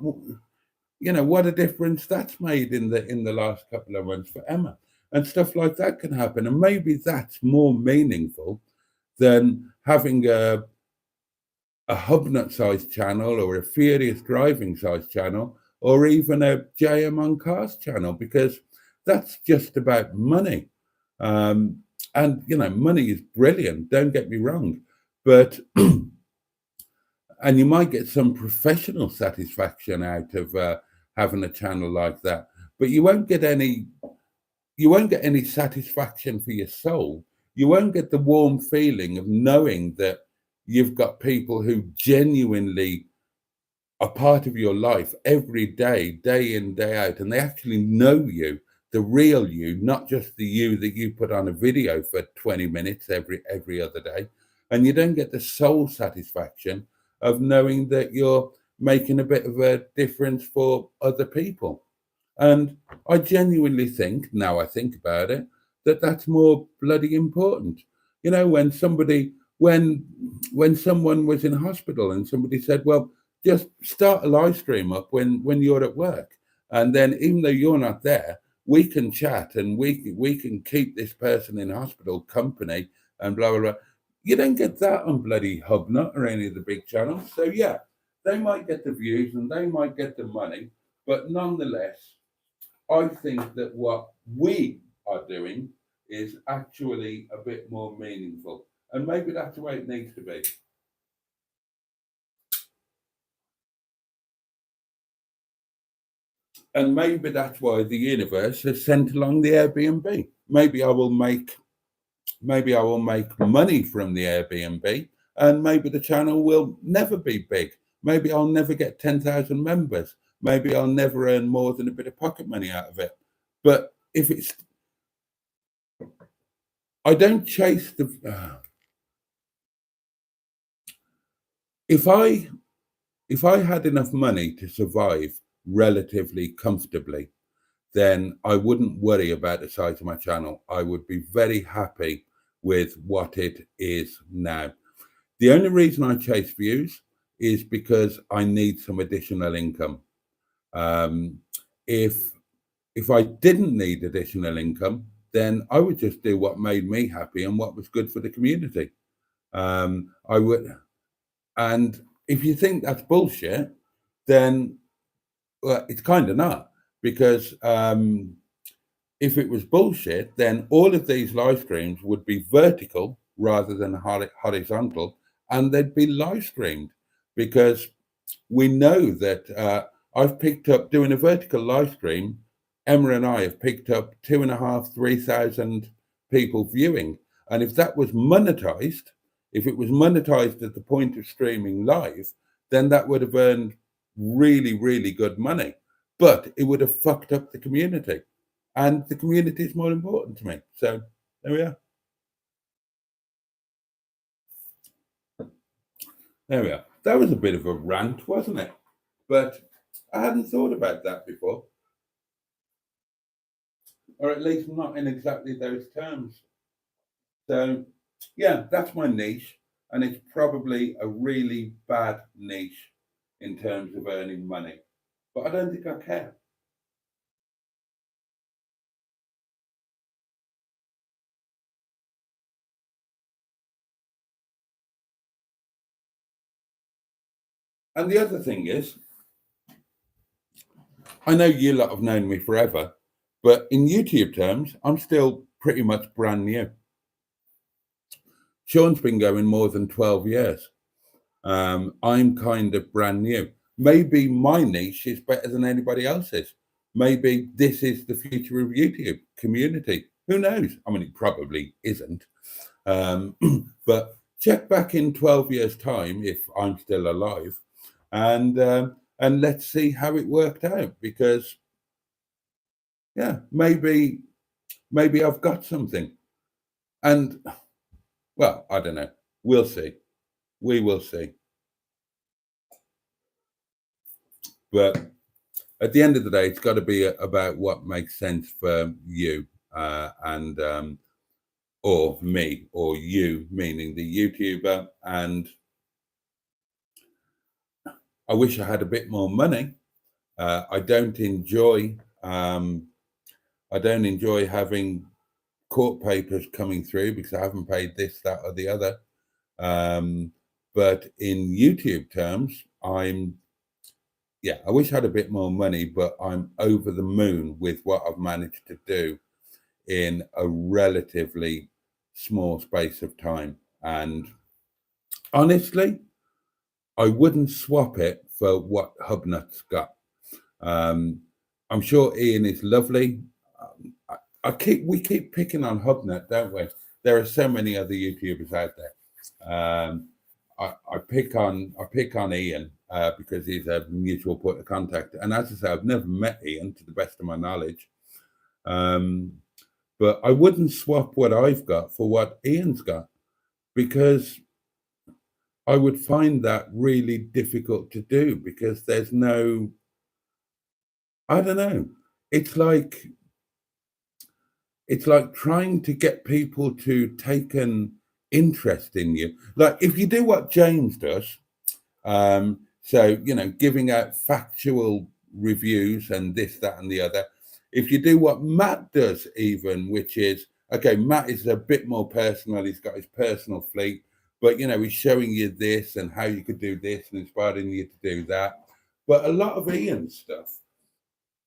a difference that's made in the last couple of months for Emma, and stuff like that can happen, and maybe that's more meaningful than having a Hubnut sized channel or a Furious Driving sized channel or even a JM on Cars channel, because that's just about money. Um, and money is brilliant, don't get me wrong, but and you might get some professional satisfaction out of having a channel like that, but you won't get any satisfaction for your soul. You won't get the warm feeling of knowing that you've got people who genuinely are part of your life every day in, day out, and they actually know you, the real you, not just the you that you put on a video for 20 minutes every other day. And you don't get the soul satisfaction of knowing that you're making a bit of a difference for other people. And I genuinely think, now I think about it, that that's more bloody important. When someone was in hospital and somebody said, well, just start a live stream up when you're at work, and then even though you're not there, we can chat and we can keep this person in hospital company and blah blah blah. You don't get that on bloody Hubnut or any of the big channels. So yeah, they might get the views and they might get the money, but nonetheless, I think that what we are doing is actually a bit more meaningful. And maybe that's the way it needs to be. And maybe that's why the universe has sent along the Airbnb. Maybe I will make money from the Airbnb, and maybe the channel will never be big. Maybe I'll never get 10,000 members. Maybe I'll never earn more than a bit of pocket money out of it. But I don't chase if I had enough money to survive relatively comfortably, then I wouldn't worry about the size of my channel. I would be very happy with what it is now. The only reason I chase views is because I need some additional income. Um, if if I didn't need additional income, then I would just do what made me happy and what was good for the community. I would, and if you think that's bullshit, then well, it's kind of not, because if it was bullshit, then all of these live streams would be vertical rather than horizontal, and they'd be live streamed, because we know that I've picked up doing a vertical live stream. Emma and I have picked up 2,500, 3,000 people viewing. And if that was monetized, if it was monetized at the point of streaming live, then that would have earned really, really good money. But it would have fucked up the community. And the community is more important to me. So there we are. There we are. That was a bit of a rant, wasn't it? But I hadn't thought about that before, or at least not in exactly those terms. So, yeah, that's my niche, and it's probably a really bad niche in terms of earning money. But I don't think I care. And the other thing is, I know you lot have known me forever, but in YouTube terms, I'm still pretty much brand new. Sean's been going more than 12 years. I'm kind of brand new. Maybe my niche is better than anybody else's. Maybe this is the future of YouTube community. Who knows? I mean, it probably isn't. But check back in 12 years' time if I'm still alive, and let's see how it worked out. Because yeah, maybe I've got something, and well, I don't know. We'll see. We will see. But at the end of the day, it's got to be about what makes sense for you, and or me, or you, meaning the YouTuber. And I wish I had a bit more money. I don't enjoy having court papers coming through because I haven't paid this, that, or the other. But in YouTube terms, I wish I had a bit more money, but I'm over the moon with what I've managed to do in a relatively small space of time. And honestly, I wouldn't swap it for what Hubnut's got. I'm sure Ian is lovely. We keep picking on Hubnut, don't we? There are so many other YouTubers out there. I pick on Ian because he's a mutual point of contact. And as I say, I've never met Ian to the best of my knowledge. But I wouldn't swap what I've got for what Ian's got, because I would find that really difficult to do, because there's no, I don't know. It's like trying to get people to take an interest in you. Like if you do what James does, so, giving out factual reviews and this, that, and the other. If you do what Matt does, even, which is, okay, Matt is a bit more personal. He's got his personal fleet, but, he's showing you this and how you could do this and inspiring you to do that. But a lot of Ian's stuff,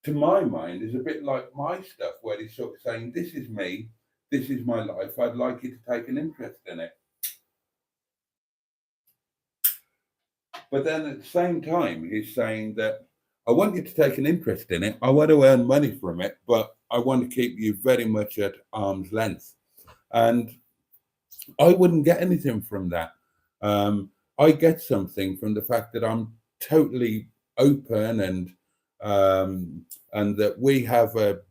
to my mind, is a bit like my stuff, where he's sort of saying, this is me, this is my life. I'd like you to take an interest in it. But then at the same time, he's saying that I want you to take an interest in it. I want to earn money from it, but I want to keep you very much at arm's length. And I wouldn't get anything from that. I get something from the fact that I'm totally open, and that we have a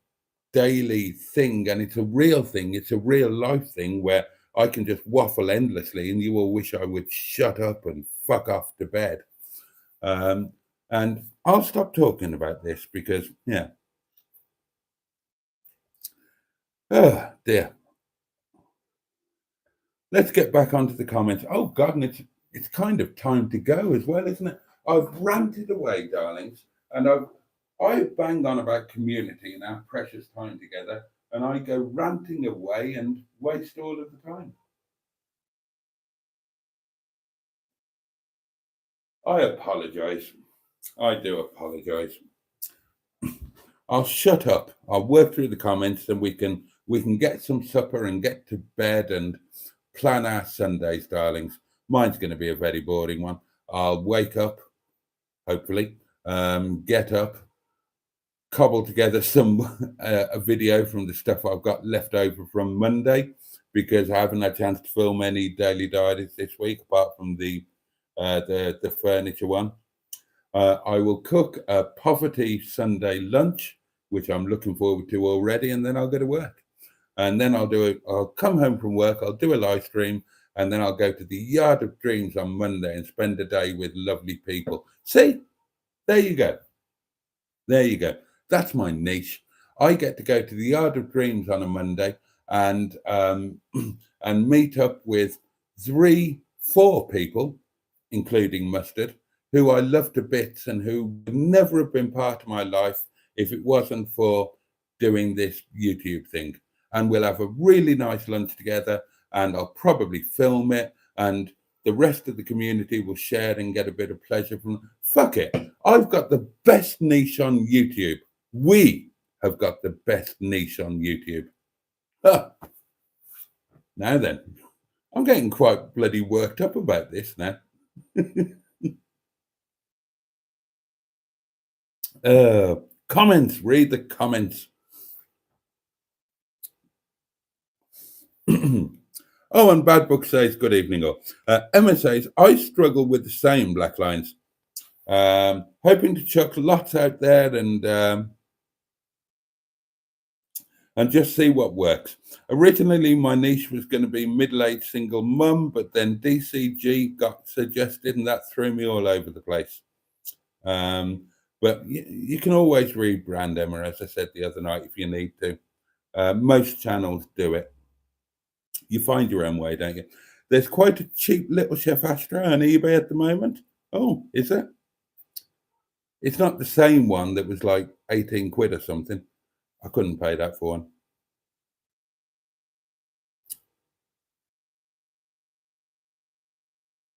daily thing, and it's a real thing. It's a real life thing where I can just waffle endlessly and you will wish I would shut up and fuck off to bed. And I'll stop talking about this because, yeah. Oh, dear. Let's get back onto the comments. Oh, God, and it's kind of time to go as well, isn't it? I've ranted away, darlings, and I've banged on about community and our precious time together, and I go ranting away and waste all of the time. I apologize. I do apologize. I'll shut up. I'll work through the comments, and we can get some supper and get to bed and plan our Sundays, darlings. Mine's going to be a very boring one. I'll wake up, hopefully, get up, cobble together some a video from the stuff I've got left over from Monday, because I haven't had a chance to film any daily diaries this week apart from the furniture one. I will cook a poverty Sunday lunch, which I'm looking forward to already, and then I'll go to work. And then I'll come home from work, I'll do a live stream, and then I'll go to the Yard of Dreams on Monday and spend a day with lovely people. See, there you go. There you go. That's my niche. I get to go to the Yard of Dreams on a Monday and meet up with 3-4 people, including Mustard, who I love to bits and who would never have been part of my life if it wasn't for doing this YouTube thing. And we'll have a really nice lunch together, and I'll probably film it, and the rest of the community will share and get a bit of pleasure from it. Fuck it. I've got the best niche on YouTube. We have got the best niche on YouTube. Now then, I'm getting quite bloody worked up about this now. Comments, read the comments. Oh, and Bad Book says, good evening all. Emma says, I struggle with the same black lines. Hoping to chuck lots out there and just see what works. Originally, my niche was going to be middle-aged single mum, but then DCG got suggested, and that threw me all over the place. But you can always rebrand, Emma, as I said the other night, if you need to. Most channels do it. You find your own way, don't you? There's quite a cheap little Chef Astra on eBay at the moment. Oh, is it? It's not the same one that was like 18 quid or something. I couldn't pay that for one.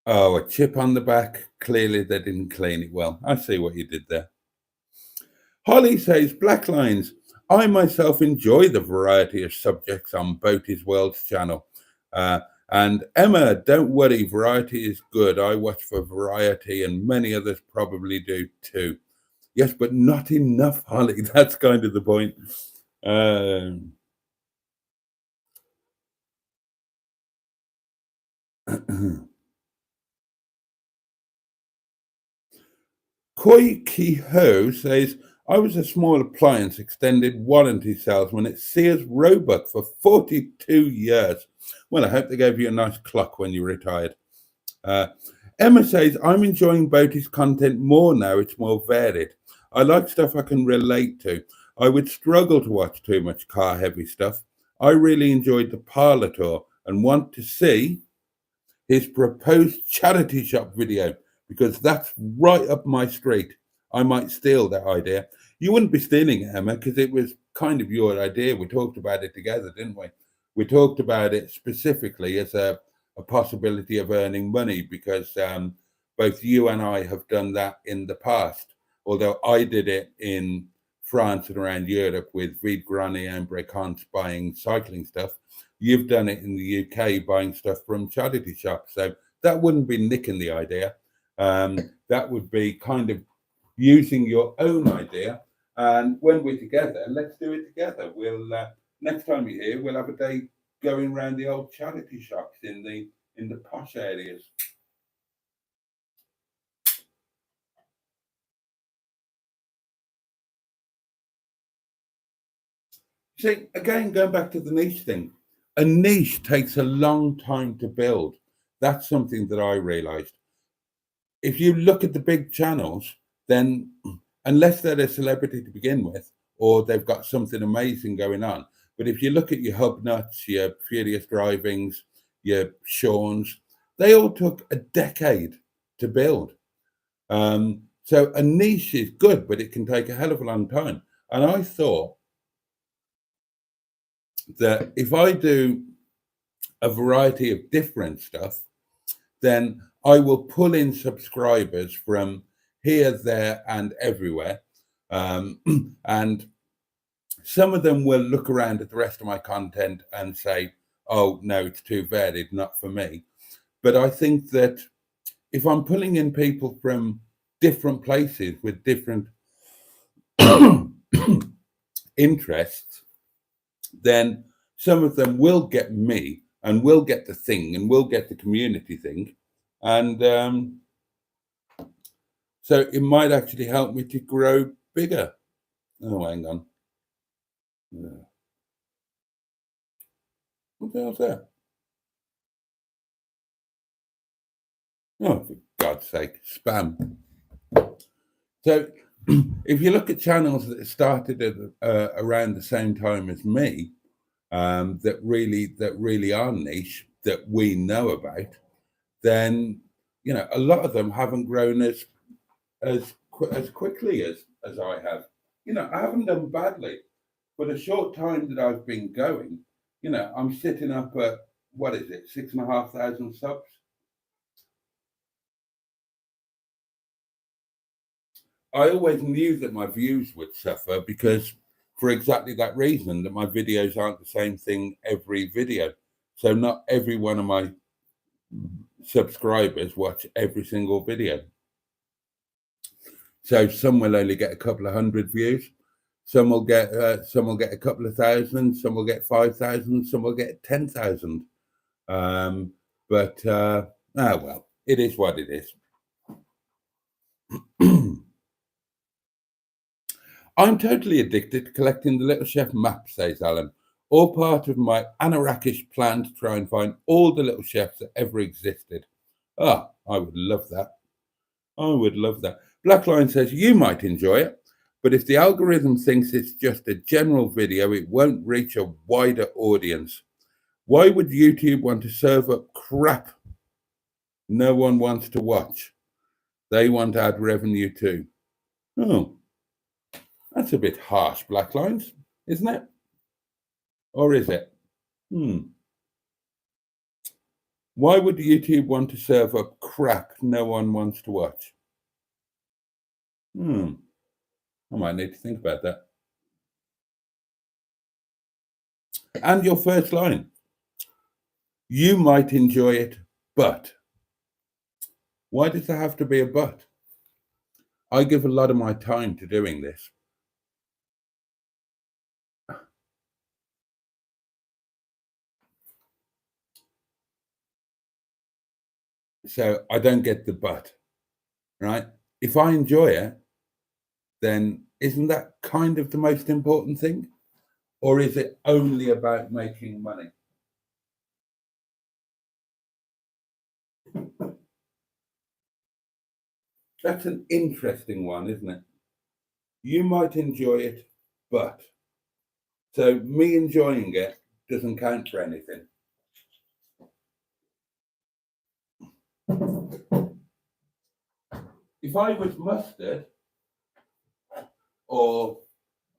Oh, a chip on the back. Clearly they didn't clean it well. I see what you did there. Holly says, black lines. I myself enjoy the variety of subjects on Boaty's World's channel. And Emma, don't worry, variety is good. I watch for variety and many others probably do too. Yes, but not enough, Holly. That's kind of the point. Koi Ki Ho says, I was a small appliance extended warranty salesman at Sears Roebuck for 42 years. Well, I hope they gave you a nice clock when you retired. Emma says, I'm enjoying Boaty's content more now. It's more varied. I like stuff I can relate to. I would struggle to watch too much car-heavy stuff. I really enjoyed the parlour tour and want to see his proposed charity shop video because that's right up my street. I might steal that idea. You wouldn't be stealing it, Emma, because it was kind of your idea. We talked about it together, didn't we? We talked about it specifically as a possibility of earning money because both you and I have done that in the past. Although I did it in France and around Europe with Vide Grenier and Brecons buying cycling stuff. You've done it in the UK buying stuff from charity shops. So that wouldn't be nicking the idea. That would be kind of using your own idea. And when we're together, let's do it together. We'll next time you're here, we'll have a day going around the old charity shops in the posh areas. See, again, going back to the niche thing, a niche takes a long time to build. That's something that I realized. If you look at the big channels, then unless they're a celebrity to begin with, or they've got something amazing going on, but if you look at your Hub Nuts, your Furious Drivings, your Sean's, they all took a decade to build. So a niche is good, but it can take a hell of a long time. And I thought that if I do a variety of different stuff, then I will pull in subscribers from here, there, and everywhere. And some of them will look around at the rest of my content and say, oh, no, it's too varied, not for me. But I think that if I'm pulling in people from different places with different interests, then some of them will get me and will get the thing and will get the community thing. And so it might actually help me to grow bigger. Oh, hang on. Yeah. What the hell's that? Oh, for God's sake, spam. So if you look at channels that started at, around the same time as me, that really are niche, that we know about, then a lot of them haven't grown as quickly as I have. I haven't done badly, but a short time that I've been going, I'm sitting up at what is it, 6,500 subs. I always knew that my views would suffer because for exactly that reason, that my videos aren't the same thing every video. So not every one of my subscribers watch every single video. So some will only get a couple of hundred views. Some will get a couple of thousand. Some will get 5,000. Some will get 10,000. But well, it is what it is. I'm totally addicted to collecting the Little Chef map, says Alan. All part of my anarakish plan to try and find all the little chefs that ever existed. Ah, I would love that. I would love that. Blackline says you might enjoy it, but if the algorithm thinks it's just a general video, it won't reach a wider audience. Why would YouTube want to serve up crap no one wants to watch? They want to add revenue too. Oh, that's a bit harsh, Blacklines, isn't it? Or is it? Why would YouTube want to serve up crap no one wants to watch? I might need to think about that. And your first line. You might enjoy it, but. Why does there have to be a but? I give a lot of my time to doing this. So I don't get the but, right? If I enjoy it, then isn't that kind of the most important thing? Or is it only about making money? That's an interesting one, isn't it? You might enjoy it, but. So me enjoying it doesn't count for anything. If I was Mustard or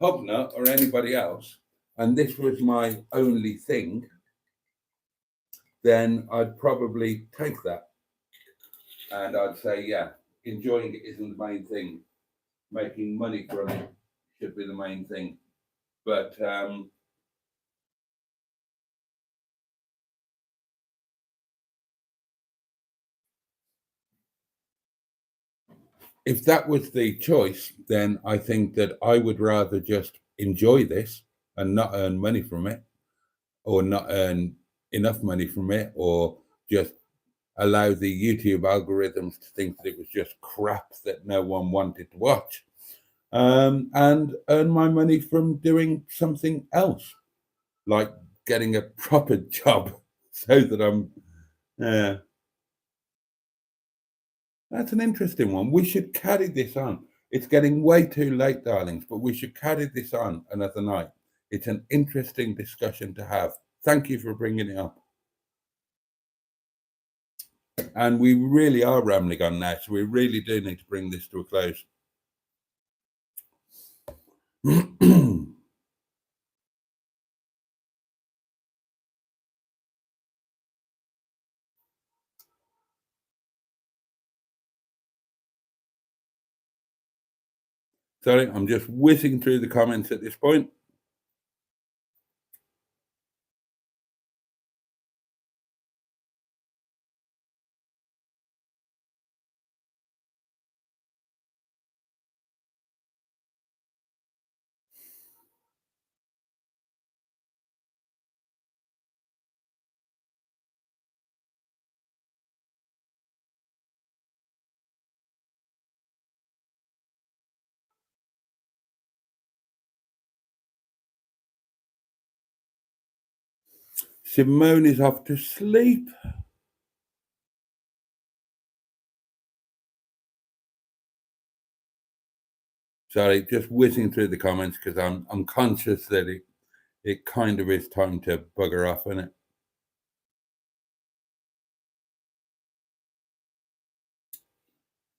Hobnut or anybody else, and this was my only thing, then I'd probably take that. And I'd say, yeah, enjoying it isn't the main thing. Making money from it should be the main thing. But if that was the choice, then I think that I would rather just enjoy this and not earn money from it, or not earn enough money from it, or just allow the YouTube algorithms to think that it was just crap that no one wanted to watch, and earn my money from doing something else, like getting a proper job, so that I'm. That's an interesting one. We should carry this on. It's getting way too late, darlings, but we should carry this on another night. It's an interesting discussion to have. Thank you for bringing it up. And we really are rambling on now, so we really do need to bring this to a close. Sorry, I'm just whizzing through the comments at this point. Simone is off to sleep. Sorry, just whizzing through the comments because I'm conscious that it kind of is time to bugger off, isn't it?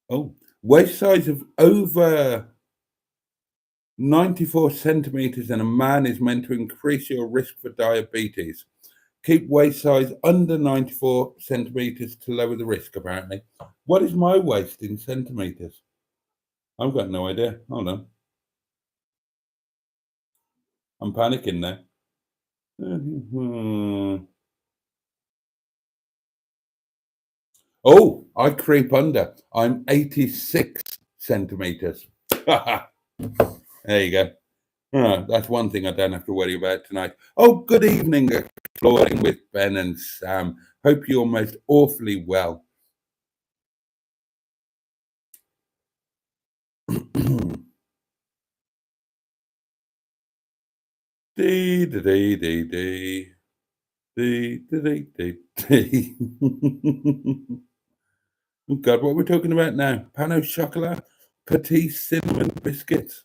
Oh, waist size of over 94 centimeters in a man is meant to increase your risk for diabetes. Keep waist size under 94 centimeters to lower the risk, apparently. What is my waist in centimeters? I've got no idea. Hold on. I'm panicking now. Oh, I creep under. I'm 86 centimeters. There you go. That's one thing I don't have to worry about tonight. Oh, good evening, exploring with Ben and Sam. Hope you're most awfully well. Dee, dee, dee, dee, dee. Dee, dee, dee, dee, dee. Oh God, what are we talking about now? Pan au chocolat, petit cinnamon biscuits.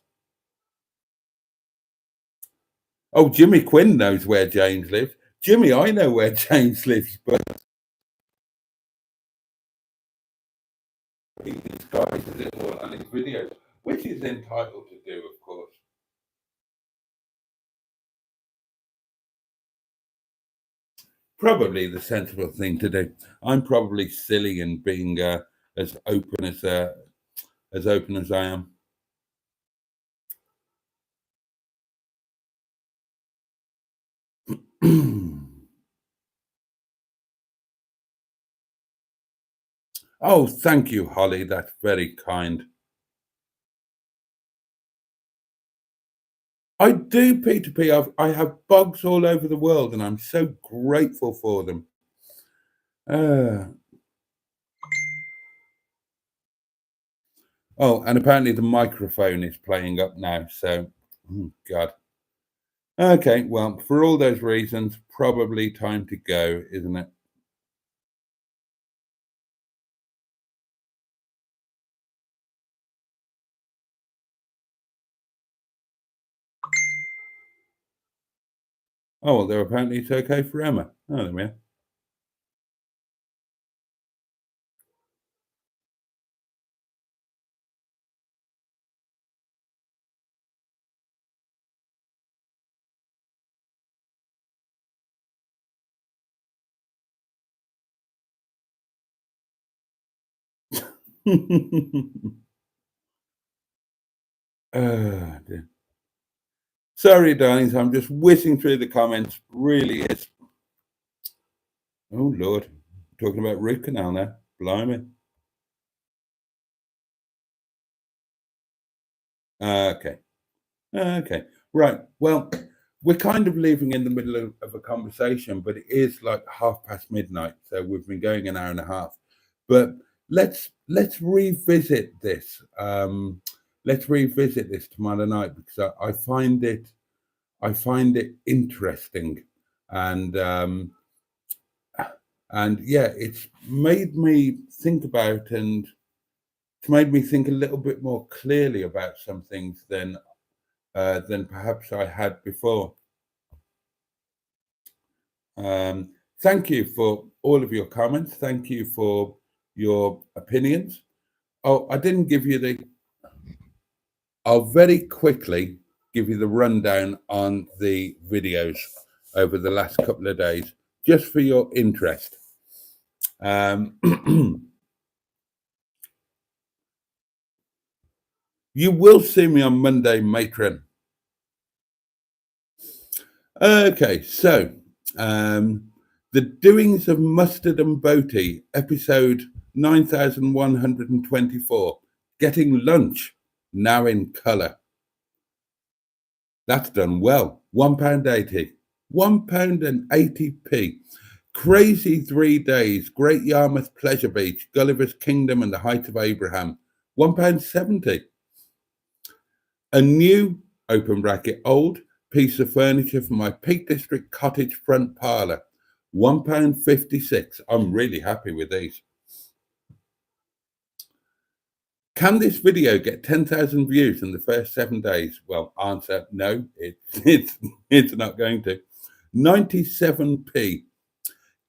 Oh, Jimmy Quinn knows where James lives. Jimmy, I know where James lives, but he disguises it all on his videos, which he's entitled to do, of course. Probably the sensible thing to do. I'm probably silly in being as open as I am. Oh, thank you, Holly. That's very kind. I do, Peter P. I have bugs all over the world, and I'm so grateful for them. Oh, and apparently the microphone is playing up now. So, oh God. Okay, well, for all those reasons, probably time to go, isn't it? Oh, well, there apparently it's okay for Emma. Oh, there we are. Dear. Sorry, darlings, I'm just whizzing through the comments. Really is. Oh, Lord. Talking about root canal now. Blimey. Okay. Okay. Right. Well, we're kind of leaving in the middle of a conversation, but it is like midnight. So we've been going an hour and a half. But let's revisit this. Let's revisit this tomorrow night because I find it interesting, and yeah, it's made me think about and it's made me think a little bit more clearly about some things than perhaps I had before. Thank you for all of your comments. Thank you for your opinions. Oh, I didn't give you the. I'll very quickly give you the rundown on the videos over the last couple of days, just for your interest. You will see me on Monday, matron. Okay, so the doings of Mustard and Boaty, episode 9124, getting lunch, now in colour. That's done well. £1.80. £1.80. Crazy 3 days. Great Yarmouth Pleasure Beach, Gulliver's Kingdom and the Height of Abraham. £1.70. A new, open bracket, old piece of furniture for my Peak District cottage front parlour. £1.56. I'm really happy with these. Can this video get 10,000 views in the first 7 days? Well, answer, no, it's not going to. 97p.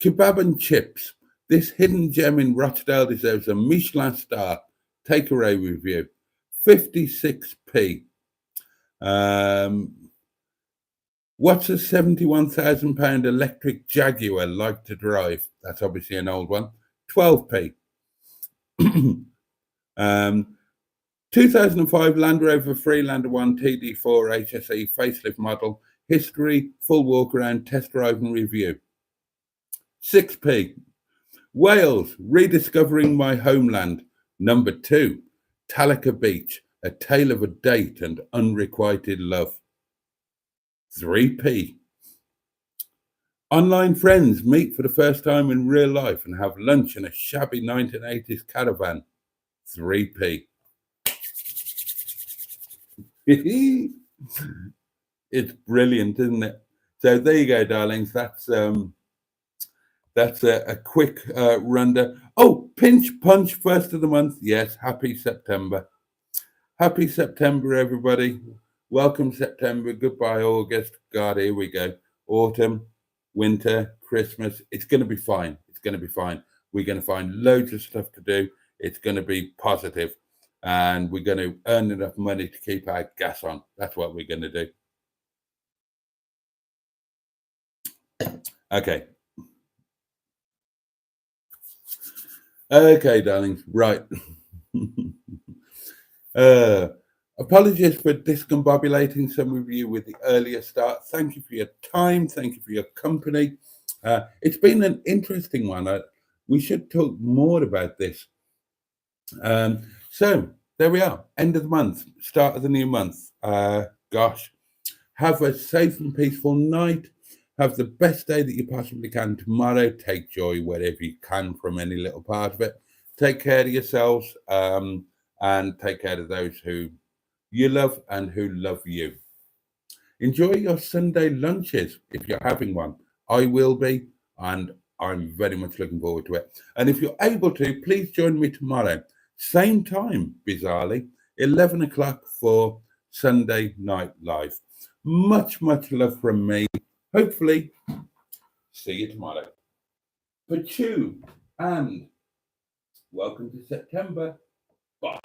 Kebab and chips. This hidden gem in Rochdale deserves a Michelin star. Takeaway review. 56p. What's a £71,000 electric Jaguar like to drive? That's obviously an old one. 12p. 2005 Land Rover Freelander 1 TD4 HSE facelift model history, full walk around, test drive and review. 6p, Wales, rediscovering my homeland. Number 2, Talika Beach, a tale of a date and unrequited love. 3p, online friends meet for the first time in real life and have lunch in a shabby 1980s caravan. 3p. It's brilliant, isn't it? So there you go, darlings. That's a quick rundown. Oh, pinch punch, first of the month. Yes, happy September. Happy September, everybody. Welcome September. Goodbye August. God, here we go. Autumn, winter, Christmas. It's going to be fine. It's going to be fine. We're going to find loads of stuff to do. It's going to be positive, and we're going to earn enough money to keep our gas on. That's what we're going to do. Okay. Okay, darlings. Right. Apologies for discombobulating some of you with the earlier start. Thank you for your time. Thank you for your company. It's been an interesting one. We should talk more about this. So there we are. End of the month, start of the new month. Gosh, have a safe and peaceful night. Have the best day that you possibly can tomorrow. Take joy wherever you can from any little part of it. Take care of yourselves and take care of those who you love and who love you. Enjoy your Sunday lunches if you're having one. I will be, and I'm very much looking forward to it. And if you're able to, please join me tomorrow. Same time, bizarrely, 11 o'clock for Sunday Night Live. Much, much love from me. Hopefully, see you tomorrow. Pachu, and welcome to September. Bye.